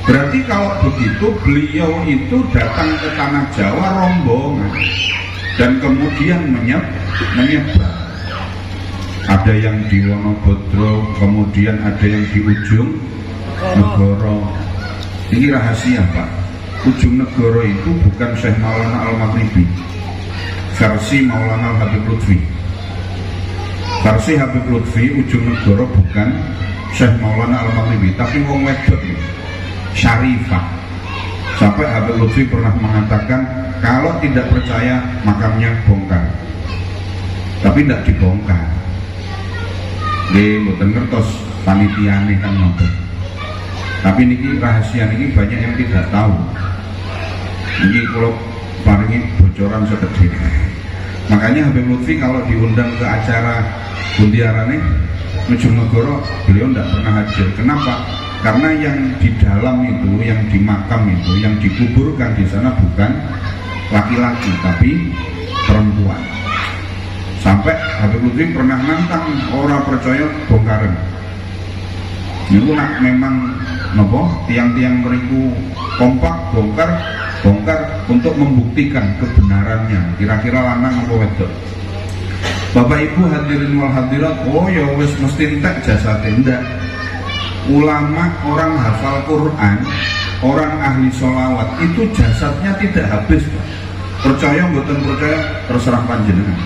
Berarti kalau begitu beliau itu datang ke tanah Jawa rombongan dan kemudian menyebar. Ada yang di Wonobodro, kemudian ada yang di ujung negara. Ini rahasia, Pak. Ujung negara itu bukan Syekh Maulana Al-Maghribi, versi Maulana Habib Lutfi. Versi Habib Lutfi ujung negara bukan Syekh Maulana Al-Maghribi, tapi wong wedok Syarifah. Sampai Habib Lutfi pernah mengatakan kalau tidak percaya makamnya bongkar, tapi tidak dibongkar. Di mboten ngertos panitiane kan ngoten. Tapi niki rahasia niki banyak yang tidak tahu. Niki kalau paringi bocoran sekedhik. Makanya Habib Lutfi kalau diundang ke acara bundiarane ujung negara beliau tidak pernah hadir. Kenapa? Karena yang di dalam itu, yang di makam itu, yang dikuburkan di sana bukan laki-laki tapi perempuan. Sampai Habib Lutfi pernah nantang orang percaya bongkaran. Itu nak memang nopo tiang-tiang meriku kompak bongkar untuk membuktikan kebenarannya. Kira-kira lanang apa wedok. Bapak Ibu hadirin wal hadirat, oh ya wis mesti entek jasate ndak. Ulama, orang hafal Quran, orang ahli sholawat itu jasadnya tidak habis, Pak. Percaya mboten percaya terserah panjenengan.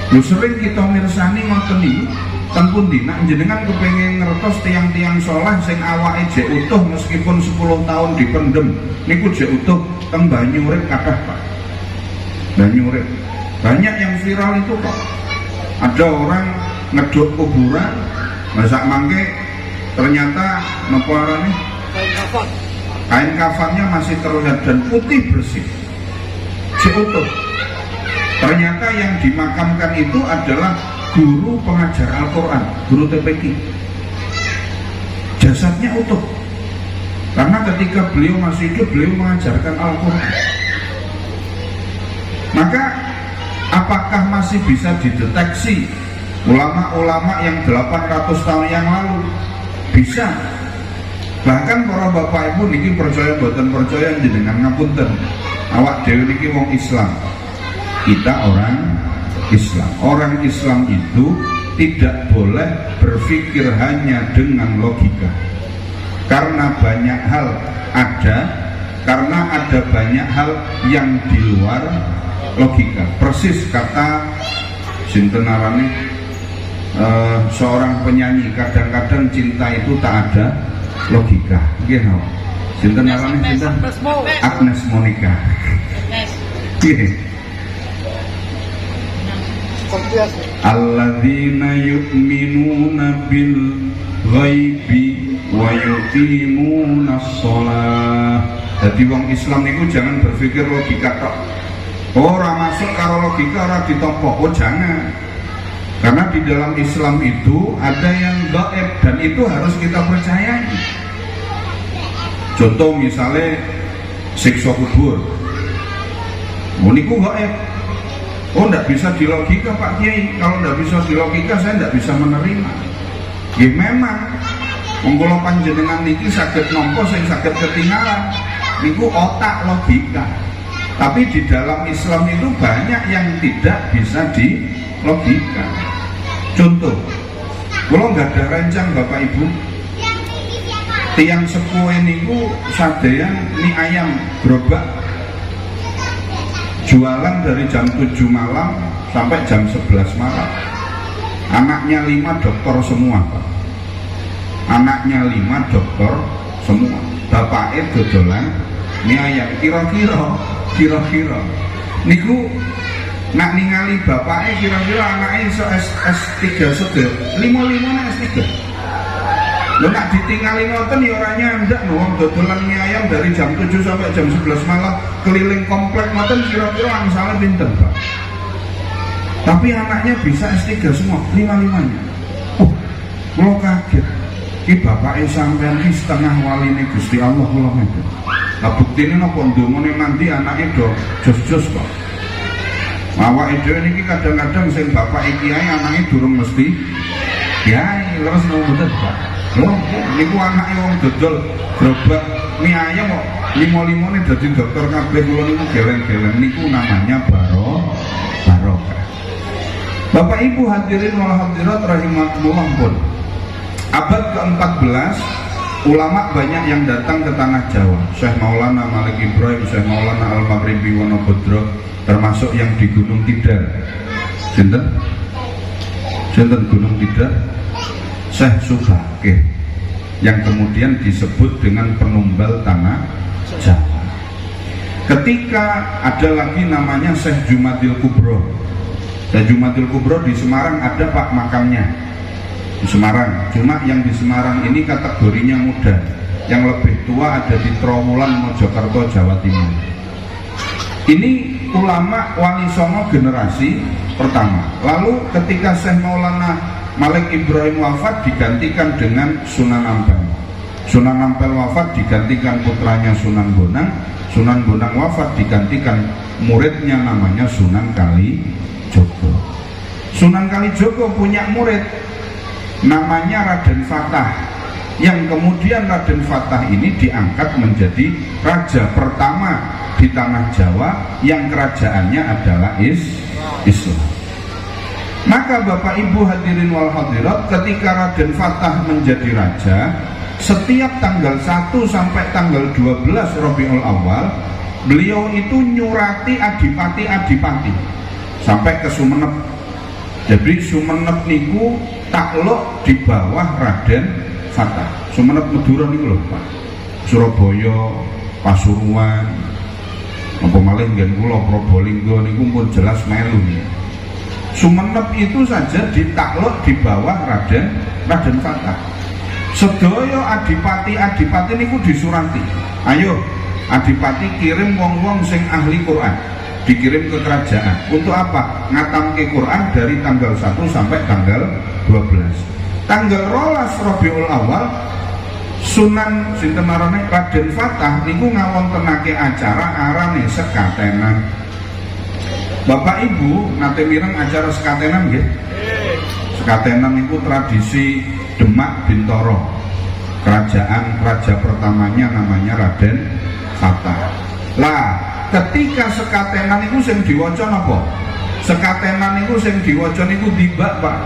Lu sering kita mirsani ngoten niku teng pundi nek jenengan kepengin ngertos tiang-tiang soleh sing awake jek utuh meskipun 10 tahun dipendem niku jek utuh teng Banyurip kathah Pak. Banyurip banyak yang viral itu kok. Ada orang ngeduk kuburan masak mangke ternyata napa arane kain kafannya masih terlihat dan putih bersih jek utuh. Ternyata yang dimakamkan itu adalah guru pengajar Al-Quran, guru TPQ. Jasadnya utuh. Karena ketika beliau masih hidup, beliau mengajarkan Al-Quran. Maka apakah masih bisa dideteksi ulama-ulama yang 800 tahun yang lalu? Bisa. Bahkan para bapak ibu niki percaya boten percaya jenengan ngapunten. Awak dhewe niki wong Islam. Kita orang Islam. Orang Islam itu tidak boleh berpikir hanya dengan logika. Karena banyak hal ada banyak hal yang di luar logika. Persis kata sinten arane seorang penyanyi, kadang-kadang cinta itu tak ada logika. Nggih napa? Sinten arane sinten? Agnes Monica. Nggih. Alladzina yu'minuna bil ghaibi wa yuqimuna shalah. Jadi wong Islam niku jangan berpikir logika tok. Ora masuk karo logika, ora ditampa. Oh jangan. Karena di dalam Islam itu ada yang gaib dan itu harus kita percayai. Contoh misalnya siksa kubur. Niku gaib. Oh, tidak bisa dilogika Pak Kiai. Kalau tidak bisa dilogika, saya tidak bisa menerima. Ya memang, monggo panjenengan niki saged nampa sing saged ketinggalan. Niku otak logika. Tapi di dalam Islam itu banyak yang tidak bisa dilogika. Contoh, kalau nggak ada rencang Bapak Ibu, tiang sepuh niku sadean mie ayam gerobak. Jualan dari jam 7 malam sampai jam 11 malam. Anaknya 5 dokter semua Pak. Anaknya 5 dokter semua. Bapaknya dodolan mie ayam. Kira-kira niku nak ningali bapaknya kira-kira anaknya S3 sedher 5-5 S3. Lo nak ditinggalin ngoten ya orangnya ndak wong dodolan mie ayam dari jam 7 sampai jam 11 malam keliling komplek ngoten kira-kira angsalnya pinten Pak. Tapi anaknya bisa S3 semua 5-5-nya. Kula kaget. Ki bapake sampean ki setengah waline Gusti Allah kula ngeten. Lah buktine napa ndongone nanti anake do jos-jos kok. Awake dhewe niki kadang-kadang sing bapak kiai anake durung mesti kiai terus ngoten Pak. Loh, niku anake wong dodol gerobak mie ayam kok 5-5-ne dadi dokter kabeh kula niku geleng-geleng niku namanya barokah. Bapak Ibu hadirin wal hadirat rahimakumullah pun. Abad ke-14 ulama banyak yang datang ke tanah Jawa. Syekh Maulana Malik Ibrahim, Syekh Maulana Al-Maghribi Wonobodro, termasuk yang di Gunung Tidar. Sinten Gunung Tidar? Syekh Subakeh, yang kemudian disebut dengan penumbal tanah Jawa. Ketika ada lagi namanya Syekh Jumadil Kubro. Syekh Jumadil Kubro di Semarang ada Pak makamnya di Semarang. Cuma yang di Semarang ini kategorinya muda. Yang lebih tua ada di Trowulan, Mojokerto, Jawa Timur. Ini ulama Wali Songo generasi pertama. Lalu ketika Syekh Maulana Malik Ibrahim wafat digantikan dengan Sunan Ampel. Sunan Ampel wafat digantikan putranya Sunan Bonang. Sunan Bonang wafat digantikan muridnya namanya Sunan Kalijogo. Sunan Kalijogo punya murid namanya Raden Fatah, yang kemudian Raden Fatah ini diangkat menjadi raja pertama di tanah Jawa yang kerajaannya adalah Islam. Maka Bapak Ibu hadirin wal hadirat, ketika Raden Fatah menjadi raja, setiap tanggal 1 sampai tanggal 12 Rabiul Awal, beliau itu nyurati adipati-adipati sampai ke Sumenep. Jadi Sumenep niku takluk di bawah Raden Fatah. Sumenep Madura niku lho Pak, Surabaya, Pasuruan, apa malih nggen kula Probolinggo niku pun jelas melu nih. Sumenep itu saja ditakluk di bawah Raden Fatah. Sedaya adipati niku disurati. Ayo adipati kirim wong-wong sing ahli Quran, dikirim ke kerajaan. Untuk apa? Ngatamke Quran dari tanggal 1 sampai tanggal 12. Tanggal 12 Rabiul Awal Sunan sinten arane Raden Fatah niku ngawontenake acara arane sekatenan. Bapak Ibu nate mireng acara sekatenan nggih? Sekatenan niku tradisi Demak Bintoro. Kerajaan raja pertamanya namanya Raden Fatah. Lah, ketika sekatenan niku sing diwaca napa? Sekatenan niku sing diwaca niku dibak, Pak.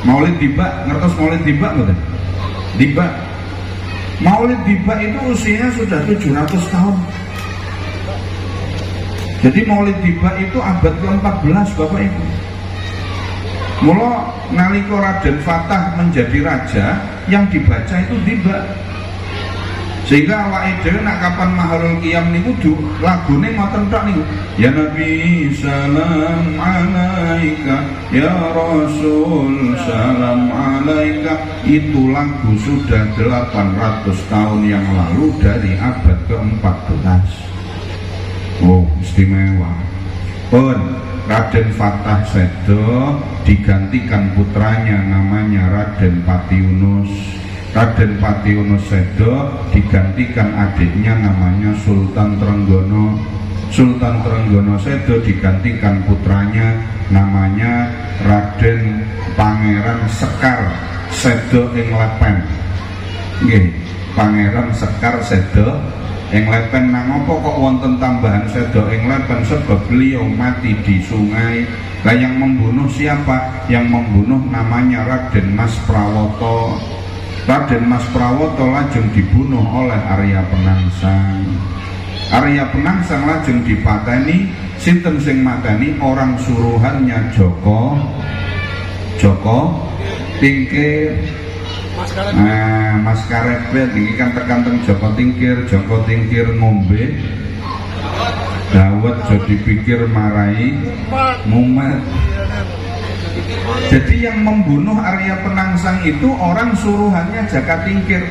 Maulid dibak, ngertos maulid dibak mboten? Dibak. Maulid dibak itu usianya sudah 700 tahun. Jadi maulid dibak itu abad ke-14 Bapak Ibu. Mula nalika Raden Fatah menjadi raja, yang dibaca itu dibak. Sehingga awake dhewe nak kapan Maharul Qiyam niku lagune ngoten tok niku. Ya Nabi salam alaika, ya Rasul salam alaika. Itu lagu sudah 800 tahun yang lalu dari abad ke-14. Oh, istimewa. Pun Raden Fatah sedo digantikan putranya namanya Raden Patiunus. Raden Patiunus sedo digantikan adiknya namanya Sultan Trenggono. Sultan Trenggono sedo digantikan putranya namanya Raden Pangeran Sekar sedo ing Lepen. Nggih, Pangeran Sekar sedo ing Lepen. Nang apa kok wonten tambahan sedo ing Lepen? Sebab beliau mati di sungai. Lah yang membunuh siapa? Yang membunuh namanya Raden Mas Prawoto. Raden Mas Prawoto lajeng dibunuh oleh Arya Penangsang. Arya Penangsang lajeng dipateni. Sinten sing mateni? Orang suruhannya Joko Tingkir. Mas Karepet ini kan tekan teng Joko Tingkir ngombe dawet jadi pikir marai mumet. Jadi yang membunuh Arya Penangsang itu orang suruhannya Jaka Tingkir.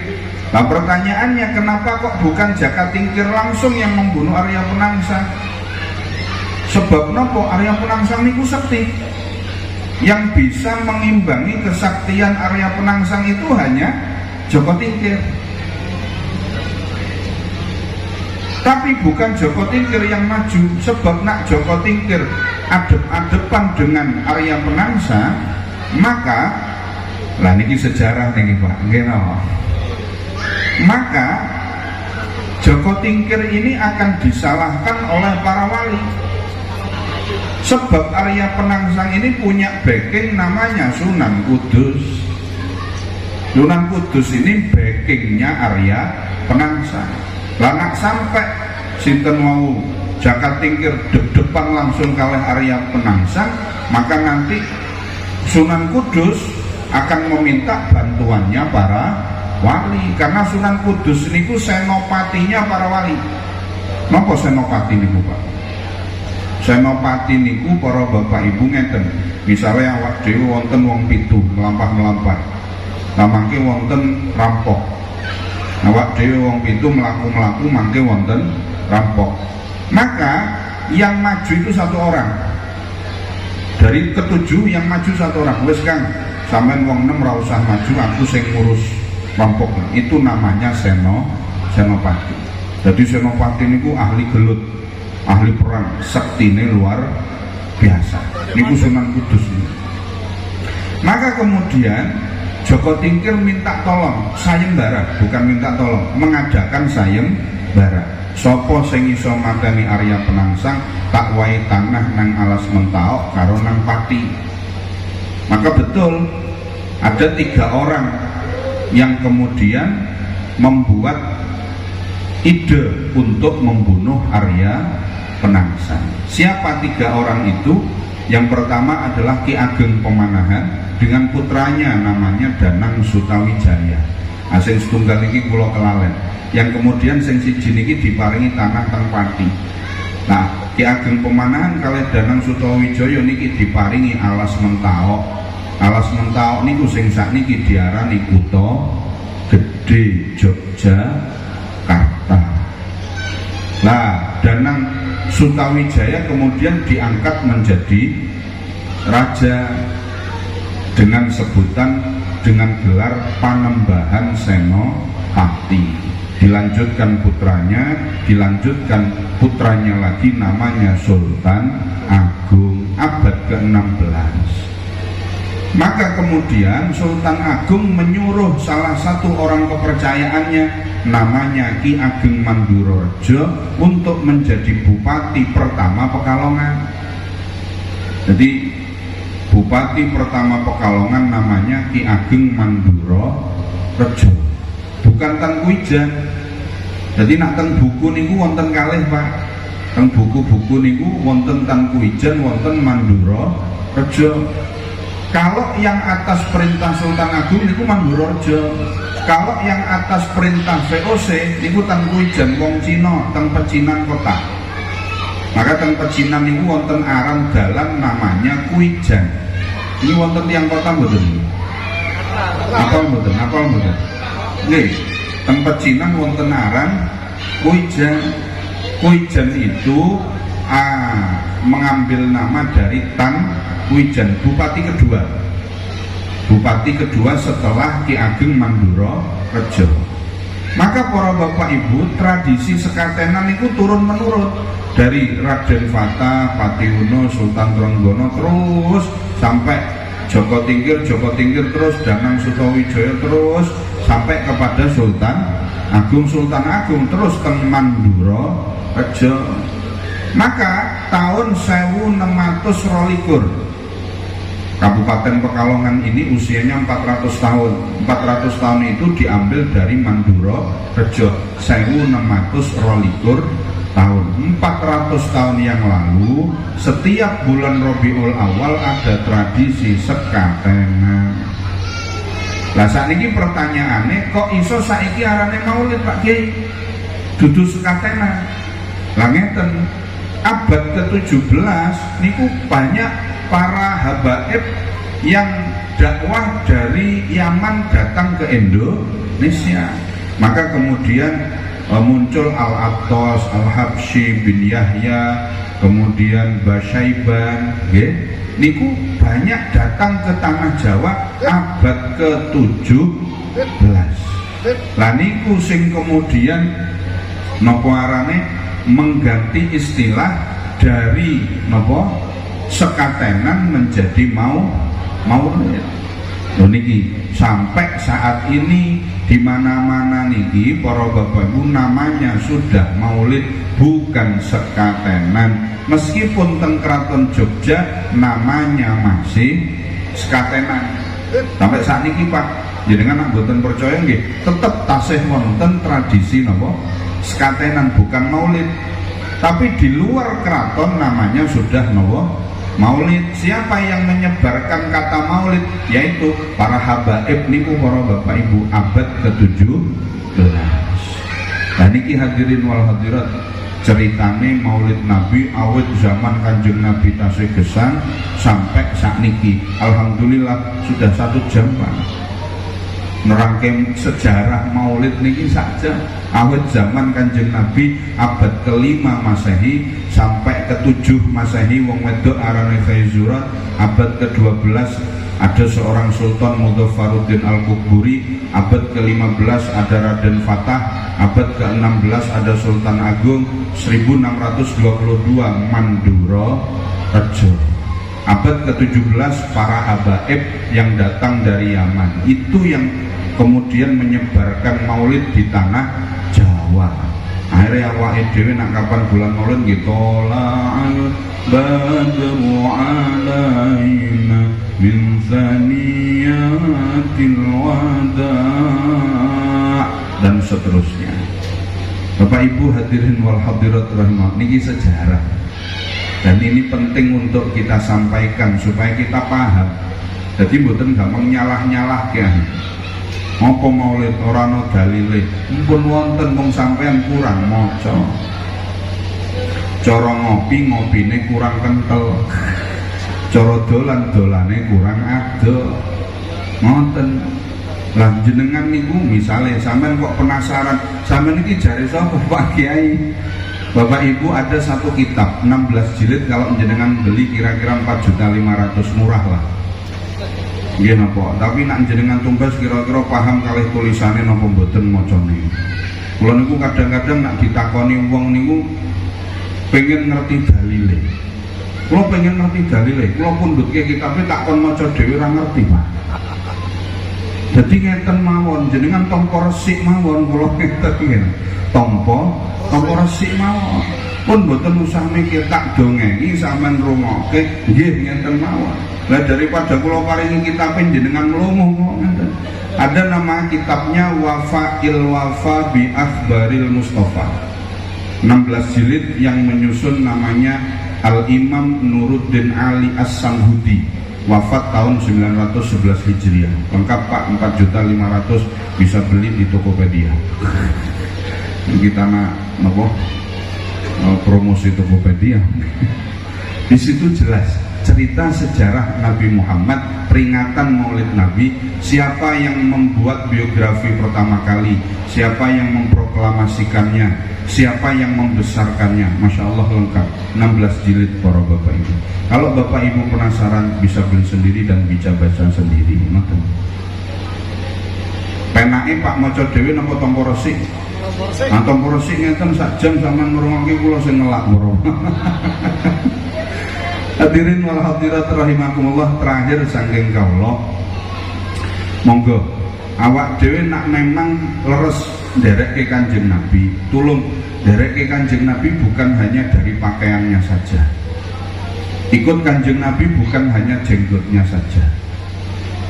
Nah pertanyaannya, kenapa kok bukan Jaka Tingkir langsung yang membunuh Arya Penangsang? Sebab nopo? Arya Penangsang niku sekti. Yang bisa mengimbangi kesaktian Arya Penangsang itu hanya Joko Tingkir. Tapi bukan Joko Tingkir yang maju. Sebab nak Joko Tingkir adep-adepan dengan Arya Penangsang, maka lah niki sejarah niki Pak, nggih napa? Maka Joko Tingkir ini akan disalahkan oleh para wali. Sebab Arya Penangsang ini punya backing namanya Sunan Kudus. Sunan Kudus ini backingnya Arya Penangsang. Lah nak sampai sinten wau Jaka Tingkir deg-depan langsung kalih Arya Penangsang, maka nanti Sunan Kudus akan meminta bantuannya para wali. Karena Sunan Kudus niku senopatinya para wali. Napa senopati niku Pak? Senopati niku para bapak ibu ngeten. Misalnya awak dhewe wonten wong pitu melampah-melampah. Lah mangke wonten rampok. Awak dhewe wong pitu mlaku-mlaku mangke wonten rampok. Maka yang maju itu satu orang. Dari ketujuh yang maju satu orang. Wes Kang, sampean wong 6 ra usah maju, aku sing ngurus rampok. Itu namanya senopati. Jadi senopati niku ahli gelut, ahli perang, sektine luar biasa. Niku Sunan Kudus. Maka kemudian Joko Tingkir minta tolong sayembara, bukan minta tolong, mengadakan sayembara. Sopo sing iso mateni Arya Penangsang, tak wae tanah nang alas Mentaok karo nang Pati. Maka betul ada 3 orang yang kemudian membuat ide untuk membunuh Arya Penangsang. Siapa 3 orang itu? Yang pertama adalah Ki Ageng Pemanahan, dengan putranya namanya Danang Sutawijaya. Sing setunggal iki kula kelalen. Yang kemudian sing siji niki diparingi tanah teng Pati. Nah, Ki Ageng Pemanahan kalih Danang Sutawijaya niki diparingi alas Mentaok. Alas Mentaok niku sing sakniki diarani Kutha Gedhe Yogyakarta. Nah, Danang Sutawijaya kemudian diangkat menjadi raja dengan sebutan dengan gelar Panembahan Senopati. Dilanjutkan putranya lagi namanya Sultan Agung abad ke-16. Maka kemudian Sultan Agung menyuruh salah satu orang kepercayaannya namanya Ki Ageng Mandurorejo untuk menjadi bupati pertama Pekalongan. Jadi bupati pertama Pekalongan namanya Ki Ageng Mandurorejo, bukan Teng Kuijan. Jadi nak teng buku niku wonten kalih Pak. Teng buku-buku niku wonten Teng Kuijan, wonten Mandurorejo. Kalau yang atas perintah Sultan Agung niku Mandurorejo. Kalau yang atas perintah VOC niku Teng Kuijan, wong Cina, teng Pecinan kota. Maka teng Pecinan niku wonten aran dalan namanya Kuijan. Ini wonten tiyang kota mboten? Apa mboten? Nggih, teng Pecinan wonten aran Kuijan. Kuijan itu mengambil nama dari Tan Kuijan, bupati kedua setelah Ki Ageng Mandurorejo. Maka para bapak ibu, tradisi sekatenan itu turun menurun dari Raden Fatah, Patiuno, Sultan Trenggono, terus sampai Joko Tingkir terus Danang Sutawijaya, terus sampai kepada Sultan Agung terus teng Mandurorejo. Maka tahun 1622 Kabupaten Pekalongan ini usianya 400 tahun. 400 tahun itu diambil dari Mandurorejo. 1622 tahun. 400 tahun yang lalu, setiap bulan Rabiul Awal ada tradisi sekatenan. Lah sakniki pertanyaannya, kok iso saiki arane Maulid Pak Kiai? Dudu sekatenan. Lah ngeten, abad ke-17 niku banyak para habaib yang dakwah dari Yaman datang ke Indonesia. Maka kemudian muncul Al-Attos, Al-Habsyi bin Yahya, kemudian Basyaiban, niku banyak datang ke tanah Jawa abad ke-17. Lah niku sing kemudian napa arane mengganti istilah dari napa sekatenan menjadi maulid. Loh niki sampai saat ini di mana-mana niki para bapak ibu namanya sudah maulid, bukan sekatenan. Meskipun teng Kraton Jogja namanya masih sekatenan. Sampai saat niki Pak, jenengan mboten percaya nggih, tetep tasih wonten tradisi napa sekatenan, bukan maulid. Tapi di luar keraton namanya sudah napa maulid. Siapa yang menyebarkan kata maulid? Yaitu para habaib niku para bapak ibu abad ke-17. Nah niki hadirin wal hadirat, ceritane maulid Nabi awet zaman Kanjeng Nabi tasih gesang sampai sakniki. Alhamdulillah sudah 1 jam Pak. Nerangke sejarah maulid niki saja awet zaman Kanjeng Nabi abad ke-5 Masehi sampai ke-7 Masehi, wong wedok arane Faizurat. Abad ke-12 ada seorang Sultan Mudzafaruddin Al-Quburi. Abad ke-15 ada Raden Fatah. Abad ke-16 ada Sultan Agung. 1622 Mandurorejo. Abad ke-17 para habaib yang datang dari Yaman, itu yang kemudian menyebarkan maulid di tanah Jawa. Akhirnya awake dhewe nak kapan bulan maulid nggih tola'al badru alaina min thaniyatil wada' dan seterusnya. Bapak Ibu hadirin wal hadirat rahimah, niki sejarah. Dan ini penting untuk kita sampaikan supaya kita paham. Jadi mboten gampang nyalah-nyalah kiai. Apa maulid ora ana dalile. Mumpun wonten mung sampean kurang maca. Cara ngopi ngopine kurang kental. Cara dolan-dolane kurang ado. Ngoten. Lah jenengan niku misale sampean kok penasaran, sampean iki jare sapa Pak Kiai? Bapak Ibu ada satu kitab 16 jilid kalau jenengan beli kira-kira 4.500.000 murah lah. Nggih napa? Tapi nak jenengan tumbas kira-kira paham kalih tulisane napa mboten macane. Kula niku kadang-kadang nak ditakoni wong niku pengen ngerti dalile. Kula pengen ngerti dalile, kula pundhutke kitabe tak kon maca dhewe ora ngerti, Pak. Jadi ngeten mawon, jenengan tompo resik mawon kula ngeten. Tompo resik mawon. Pun mboten usah mikir tak dongengi sampean rungokke, nggih ngeten mawon. Lah daripada kula paringi kitab jenengan mlomo ngeten. Ada nama kitabnya Wafail Wafa bi Akhbaril Mustafa. 16 jilid yang menyusun namanya Al-Imam Nuruddin Ali As-Samhudi. Wafat tahun 911 Hijriah. Lengkap Pak, 4.500.000 bisa beli di Tokopedia. Kita napa promosi Tokopedia. Di situ jelas cerita sejarah Nabi Muhammad, peringatan Maulid Nabi, siapa yang membuat biografi pertama kali, siapa yang memproklamasikannya, siapa yang membesarkannya. Masya Allah lengkap, 16 jilid para Bapak Ibu. Kalau Bapak Ibu penasaran bisa beli sendiri dan bisa baca sendiri. Penake Pak maca dhewe napa tompo resik? Nah tompo resik ngeten sak jam sampean ngrungokke kula sing ngelak moro. Hadirin wal hadirat rahimakumullah, terakhir saking kawula. Monggo awak dhewe nak memang leres nderekke Kanjeng Nabi, tulung nderekke Kanjeng Nabi bukan hanya dari pakaiannya saja. Ikut Kanjeng Nabi bukan hanya jenggotnya saja.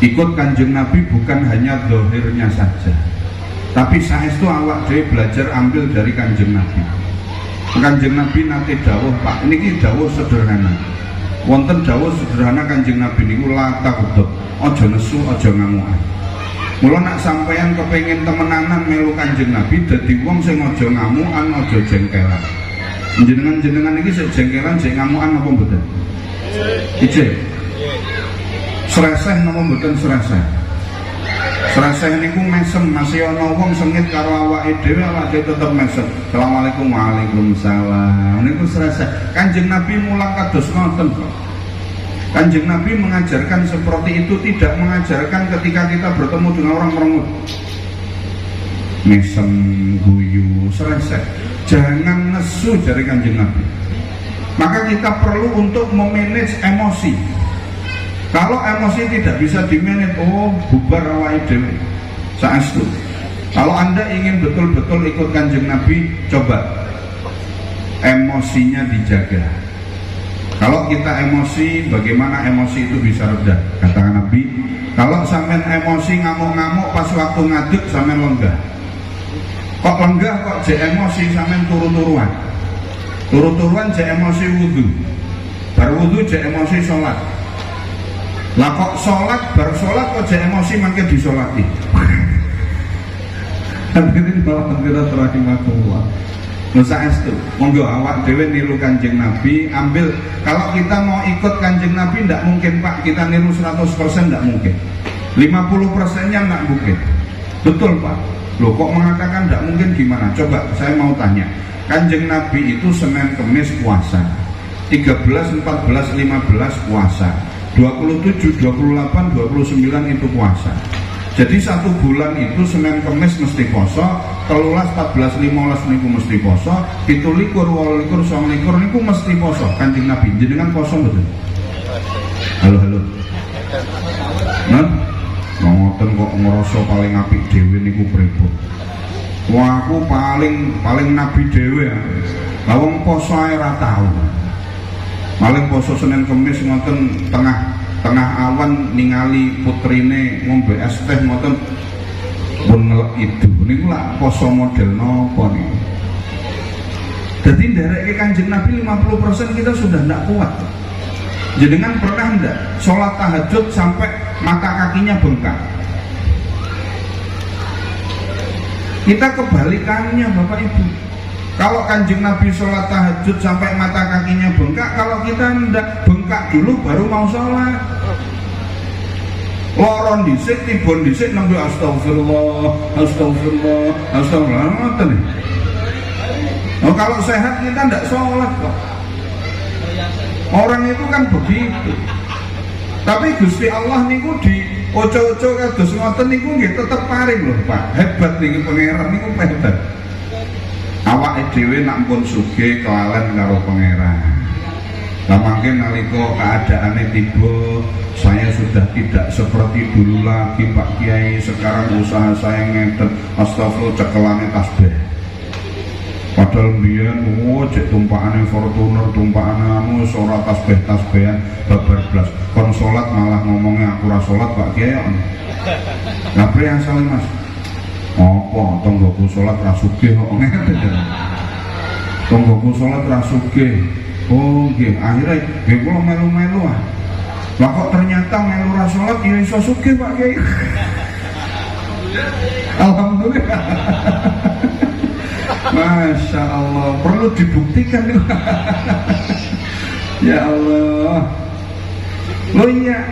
Ikut Kanjeng Nabi bukan hanya zahirnya saja. Tapi saestu awak dhewe belajar ambil dari Kanjeng Nabi. Kanjeng Nabi nate dawuh, Pak, niki dawuh sederhana. Wonten dawuh sederhana Kanjeng Nabi niku la taqdud, aja nesu, aja ngamukan. Mula nak sampeyan kepengin temenanan melu Kanjeng Nabi dadi wong sing aja ngamukan, aja jengkelan. Jenengan-jenengan iki sik jengkelan, sik ngamukan apa mboten? Ije. Sreseh napa mboten sreseh? Sreseh niku mesem, masih ana wong sengit karo awake dhewe, awake tetep mesem. Assalamualaikum, waalaikumsalam. Niku sreseh. Kanjeng Nabi mulang kados ngoten kok. Kanjeng Nabi mengajarkan seperti itu, tidak mengajarkan ketika kita bertemu dengan orang merengut. Mesem, guyu, sreseh. Jangan nesu dari Kanjeng Nabi. Maka kita perlu untuk memanage emosi. Kalau emosi tidak bisa dimanage, bubar awake dhewe. Saestu. Kalau Anda ingin betul-betul ikut Kanjeng Nabi, coba emosinya dijaga. Kalau kita emosi, bagaimana emosi itu bisa reda? Katakan Nabi, kalau sampean emosi ngamuk-ngamuk pas waktu ngadeg sampean lenggah. Kok lenggah kok jek emosi sampean turu-turuan. Turu-turuan jek emosi wudu. Bar wudu jek emosi sholat. Lah kok sholat, bar sholat kok jek emosi mangke disolati. Hadirin hadirat rahimakumullah. Saestu, monggo awak dhewe niru Kanjeng Nabi, ambil. Kalau kita mau ikut Kanjeng Nabi ndak mungkin Pak, kita niru 100% ndak mungkin. 50%-nya ndak mungkin. Betul Pak. Loh kok mengatakan ndak mungkin gimana? Coba saya mau tanya. Kanjeng Nabi itu Senin Kemis puasa, 13, 14, 15 puasa, 27, 28, 29 itu puasa. Jadi satu bulan itu Senin Kemis mesti poso, 13, 14, 15 niku mesti poso, 17, 18, 19 niku mesti poso. Kanjeng Nabi jenengan poso betul? Halo. Nah, ngoten kok ngerasa paling apik dhewe niku pripun? Wah, aku paling nabi dhewe. Lah wong poso ae ora tau. Paling poso Senin Kemis ngoten tengah awan ningali putrine ngombe es teh ngoten pun ngelek itu. Niku lak poso model napa niku? Dadi nderekke Kanjeng Nabi 50% kita sudah ndak kuat. Jenengan pernah ndak sholat tahajud sampai mata kakinya bengkak. Kita kebalikannya Bapak Ibu. Kalau Kanjeng Nabi sholat tahajud sampai mata kakinya bengkak, kalau kita hendak bengkak dulu baru mau sholat. Loron dhisik, tibon dhisik nembe astagfirullah, astagfirullah, astagfirullah. Oh, kalau sehat kita tidak sholat kok. Orang itu kan begitu. Tapi Gusti Allah niku di oco-oco kados ngoten niku nggih tetep paring lho Pak. Hebat niki pangeran niku hebat. Awake dhewe nak pun sugih kelalen karo pangeran. Lah mangke nalika keadaane tiba, saya sudah tidak seperti dulu lagi Pak Kiai. Sekarang usaha saya ngeten, astagfirullah cekelane tasbih. Padahal mbiyen cek tumpakane Fortuner, tumpakane anu ora tasbih-tasbihan babar blas. Kon salat malah ngomongnya aku ora salat Pak Kiai. Lah priye asale Mas? Apa tonggoku salat ra sugih kok ngeten. Tonggoku salat ra sugih. Oh nggih, akhirnya nggih kula melu-melu ah. Lah kok ternyata melu ra salat ya iso sugih Pak Kiai. Alhamdulillah. Masya Allah, perlu dibuktikan. Ya Allah. Loh iya,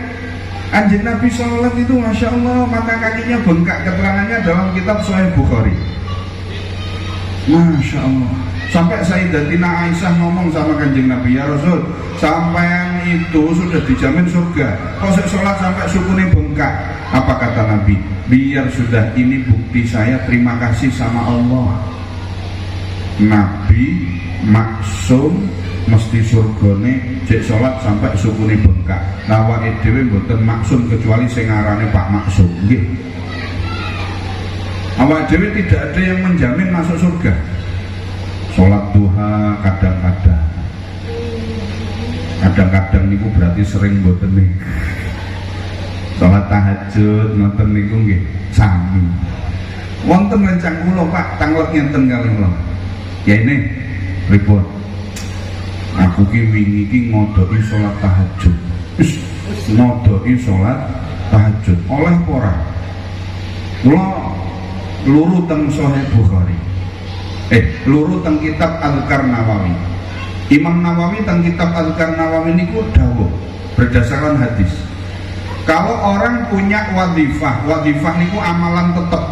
Kanjeng Nabi sholat itu Masya Allah mata kakinya bengkak. Keterangannya dalam kitab Sahih Bukhari. Masya Allah. Sampai Sayyidatina Aisyah ngomong sama Kanjeng Nabi, ya Rasul, sampean itu sudah dijamin surga, kok sholat sampai sukune bengkak. Apa kata Nabi? Biar sudah ini bukti saya terima kasih sama Allah. Nabi maksum mesti surgane cek sholat sampai sukune bengkak. Awake dhewe mboten maksum kecuali sing ngarane Pak Maksum nggih. Awake dhewe tidak ada yang menjamin masuk surga. Sholat duha kadang-kadang niku berarti sering mboten nih. Sholat tahajud ngoten niku nggih sami. Wonten rencang kula Pak tanglet ngenten kali kula. Ya ini pripun? Aku ki wingi ki ngodhoki salat tahajud. Wis ngodhoki salat tahajud. Oleh apa ora? Kula luru teng Sahih Bukhari. Luru teng kitab Al-Adhkar Nawawi. Imam Nawawi teng kitab Al-Adhkar Nawawi niku dawuh berdasarkan hadis. Kalau orang punya wadhifah niku amalan tetep.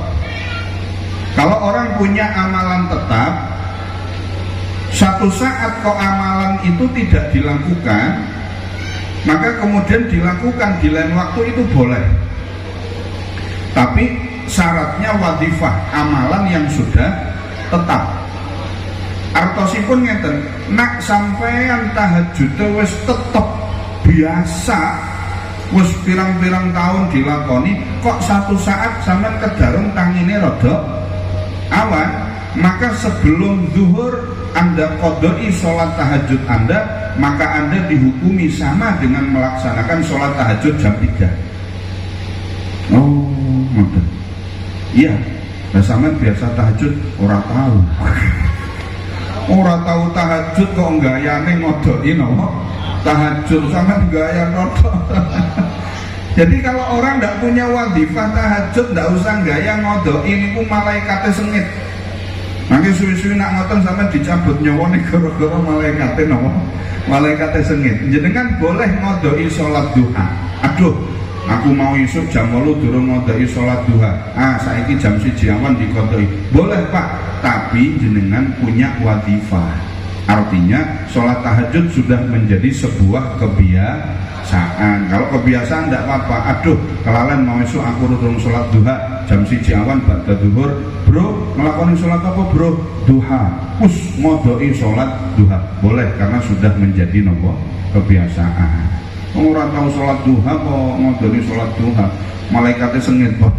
Kalau orang punya amalan tetap, satu saat kok amalan itu tidak dilakukan, maka kemudian dilakukan di lain waktu itu boleh. Tapi syaratnya wadhifah, amalan yang sudah tetap. Artosipun ngeten, nak sampean tahajud wis tetep biasa, wis pirang-pirang tahun dilakoni, kok satu saat sampean kedarung tangine rada awan, maka sebelum zuhur Anda qodoi sholat tahajud Anda, maka Anda dihukumi sama dengan melaksanakan sholat tahajud jam 3. Oh, ngoten. Iya, nah sampean biasa tahajud ora tahu. Ora tahu tahajud kok gayane ngodoi napa? Tahajud sampean gaya nodok. Jadi kalau orang tidak punya wadhifah tahajud, tidak usah gaya ngodoi niku malaikate sengit. Mangke suwi-suwi nak ngoten sampean dicabut nyawane gara-gara malaikate napa? Malaikate sengit. Jenengan boleh ngodoi salat duha. Aduh, aku mau isuk jam 8 durung ngodoi salat duha. Saiki jam 1 awan dikodoi. Boleh Pak, tapi jenengan punya wadhifah. Artinya sholat tahajud sudah menjadi sebuah kebiasaan. Kalau kebiasaan tidak apa-apa. Aduh, kelalen mau esuk aku durung sholat duha jam 1 awan ba'da zuhur. Bro, ngelakoni sholat apa bro? Duha. Us ngodoi sholat duha. Boleh karena sudah menjadi nopo kebiasaan. Orang tahu sholat duha kok ngodoi sholat duha. Malaikatnya sengit Pak.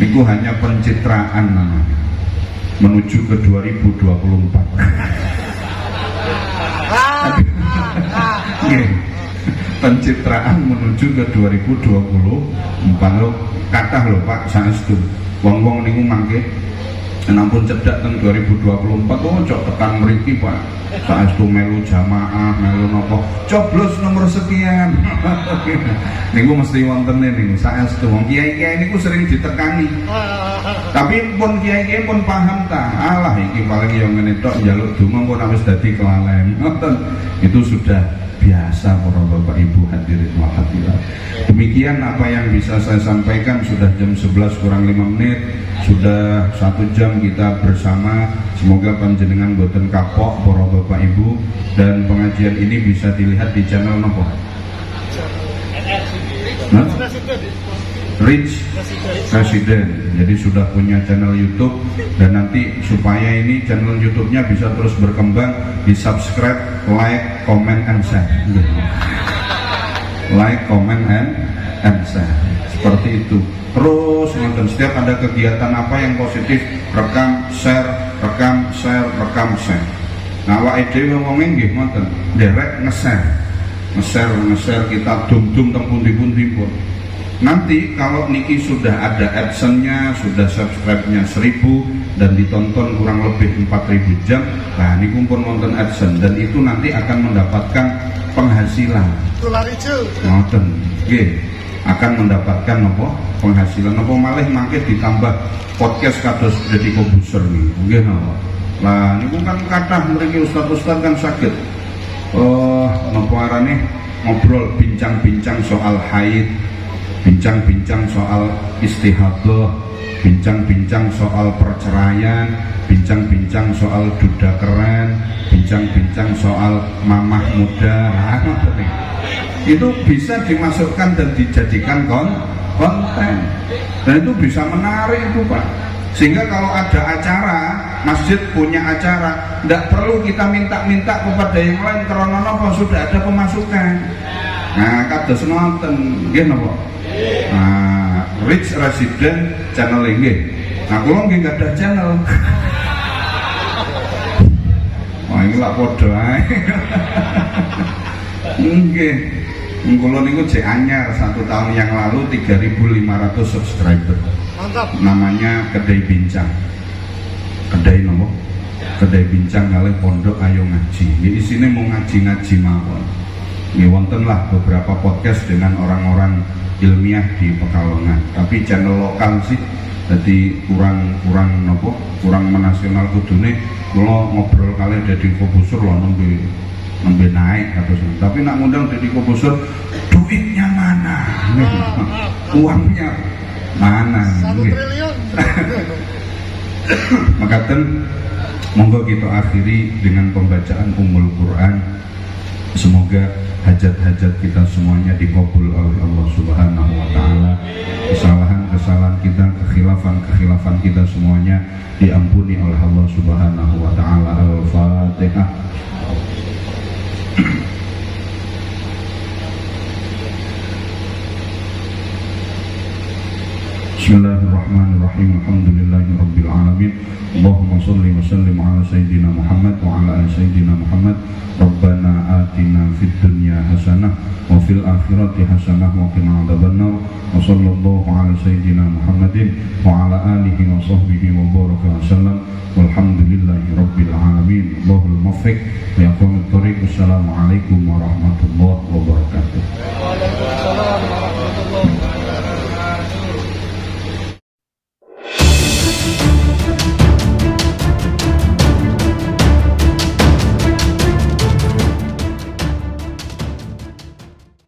Itu hanya pencitraan namanya. Menuju ke 2024. Pencitraan menuju ke 2024 lo, kata lho Pak saestu. Wong-wong niku mangke Nampun cedak teng 2024 cok tekan mriki Pak. Saestu melu jamaah, melu napa? Coblos nomor sekian. Niku mesti wonten niku saestu. Wong kiai-kiai niku sering ditekani. Tapi pun kiai-kiai pun paham ta. Alah iki paling yo ngene tok njaluk donga kok wis dadi kelalen. Ngoten. Itu sudah biasa para Bapak Ibu hadirin wal hadirat. Demikian apa yang bisa saya sampaikan. Sudah jam 11 kurang 5 menit. Sudah 1 jam kita bersama. Semoga panjenengan boten kapok para Bapak Ibu, dan pengajian ini bisa dilihat di channel nopo? Rich Presiden. Jadi sudah punya channel YouTube, dan nanti supaya ini channel YouTube-nya bisa terus berkembang, di subscribe, like, comment, and share. Like, comment, and share. Seperti itu. Terus nonton setiap ada kegiatan apa yang positif, rekam, share, rekam, share, rekam, share. Nah, awake dhewe wong nggih ngoten, nderek nge-share kita dum-dum teng pundi-pundi pun. Nanti kalau niki sudah ada AdSense-nya, sudah subscribe-nya 1000 dan ditonton kurang lebih 4000 jam, nah niku pun wonten AdSense, dan itu nanti akan mendapatkan penghasilan. Ngoten, nggih. Akan mendapatkan apa? Penghasilan apa malih mangke ditambah podcast kados Deddy Kobuser nih. Nggih napa? Lah niku kan kathah mriki ustaz-ustaz kan saged napa arane ngobrol bincang-bincang soal haid, bincang-bincang soal istihadah, bincang-bincang soal perceraian, bincang-bincang soal duda keren, bincang-bincang soal mamah muda. Nah, itu bisa dimasukkan dan dijadikan konten, dan itu bisa menarik itu Pak. Sehingga kalau ada acara, masjid punya acara, tidak perlu kita minta-minta kepada yang lain karena apa, sudah ada pemasukan. Nah, kados nonton nggih napa? Nah, Rich Resident channel nggih. Nah, kula nggih enggak ada channel. Wah, ini lak padha ae. Nggih. Kula niku jek anyar 1 tahun yang lalu 3.500 subscriber. Mantap. Namanya Kedai Bincang. Kedai nopo? Kedai Bincang kalih Pondok Ayo Ngaji. Nggih isine mau ngaji-ngaji mawon. Nggih wonten lah beberapa podcast dengan orang-orang ilmiah di Pekalongan. Tapi channel lokal sih jadi kurang nopo? Kurang menasional kudune. Kula ngobrol kalih Deddy Kobuser lho nembe naik atau tapi nak ngundang Deddy Kobuser, duitnya mana? Uangnya mana? 1 triliun. Makaten monggo kita akhiri dengan pembacaan Ummul Quran. Semoga hajat-hajat kita semuanya dikabul oleh Allah Subhanahu wa taala. Kesalahan-kesalahan kita, kekhilafan-kekhilafan kita semuanya diampuni oleh Allah Subhanahu wa taala. Al-Fatihah. Bismillahirrahmanirrahim. Alhamdulillahirabbil alamin. Allahumma shalli wa sallim ala sayyidina Muhammad wa ala ali sayyidina Muhammad. Rabbana atina fid dunya hasanah wa fil akhirati hasanah wa qina adzabannar. Wa sallallahu ala sayyidina Muhammadin wa ala alihi wa sahbihi wa baraka wa sallam. Walhamdulillahirabbil alamin. Allahul muwaffiq li aqwamit thoriq. Wassalamualaikum warahmatullahi wabarakatuh.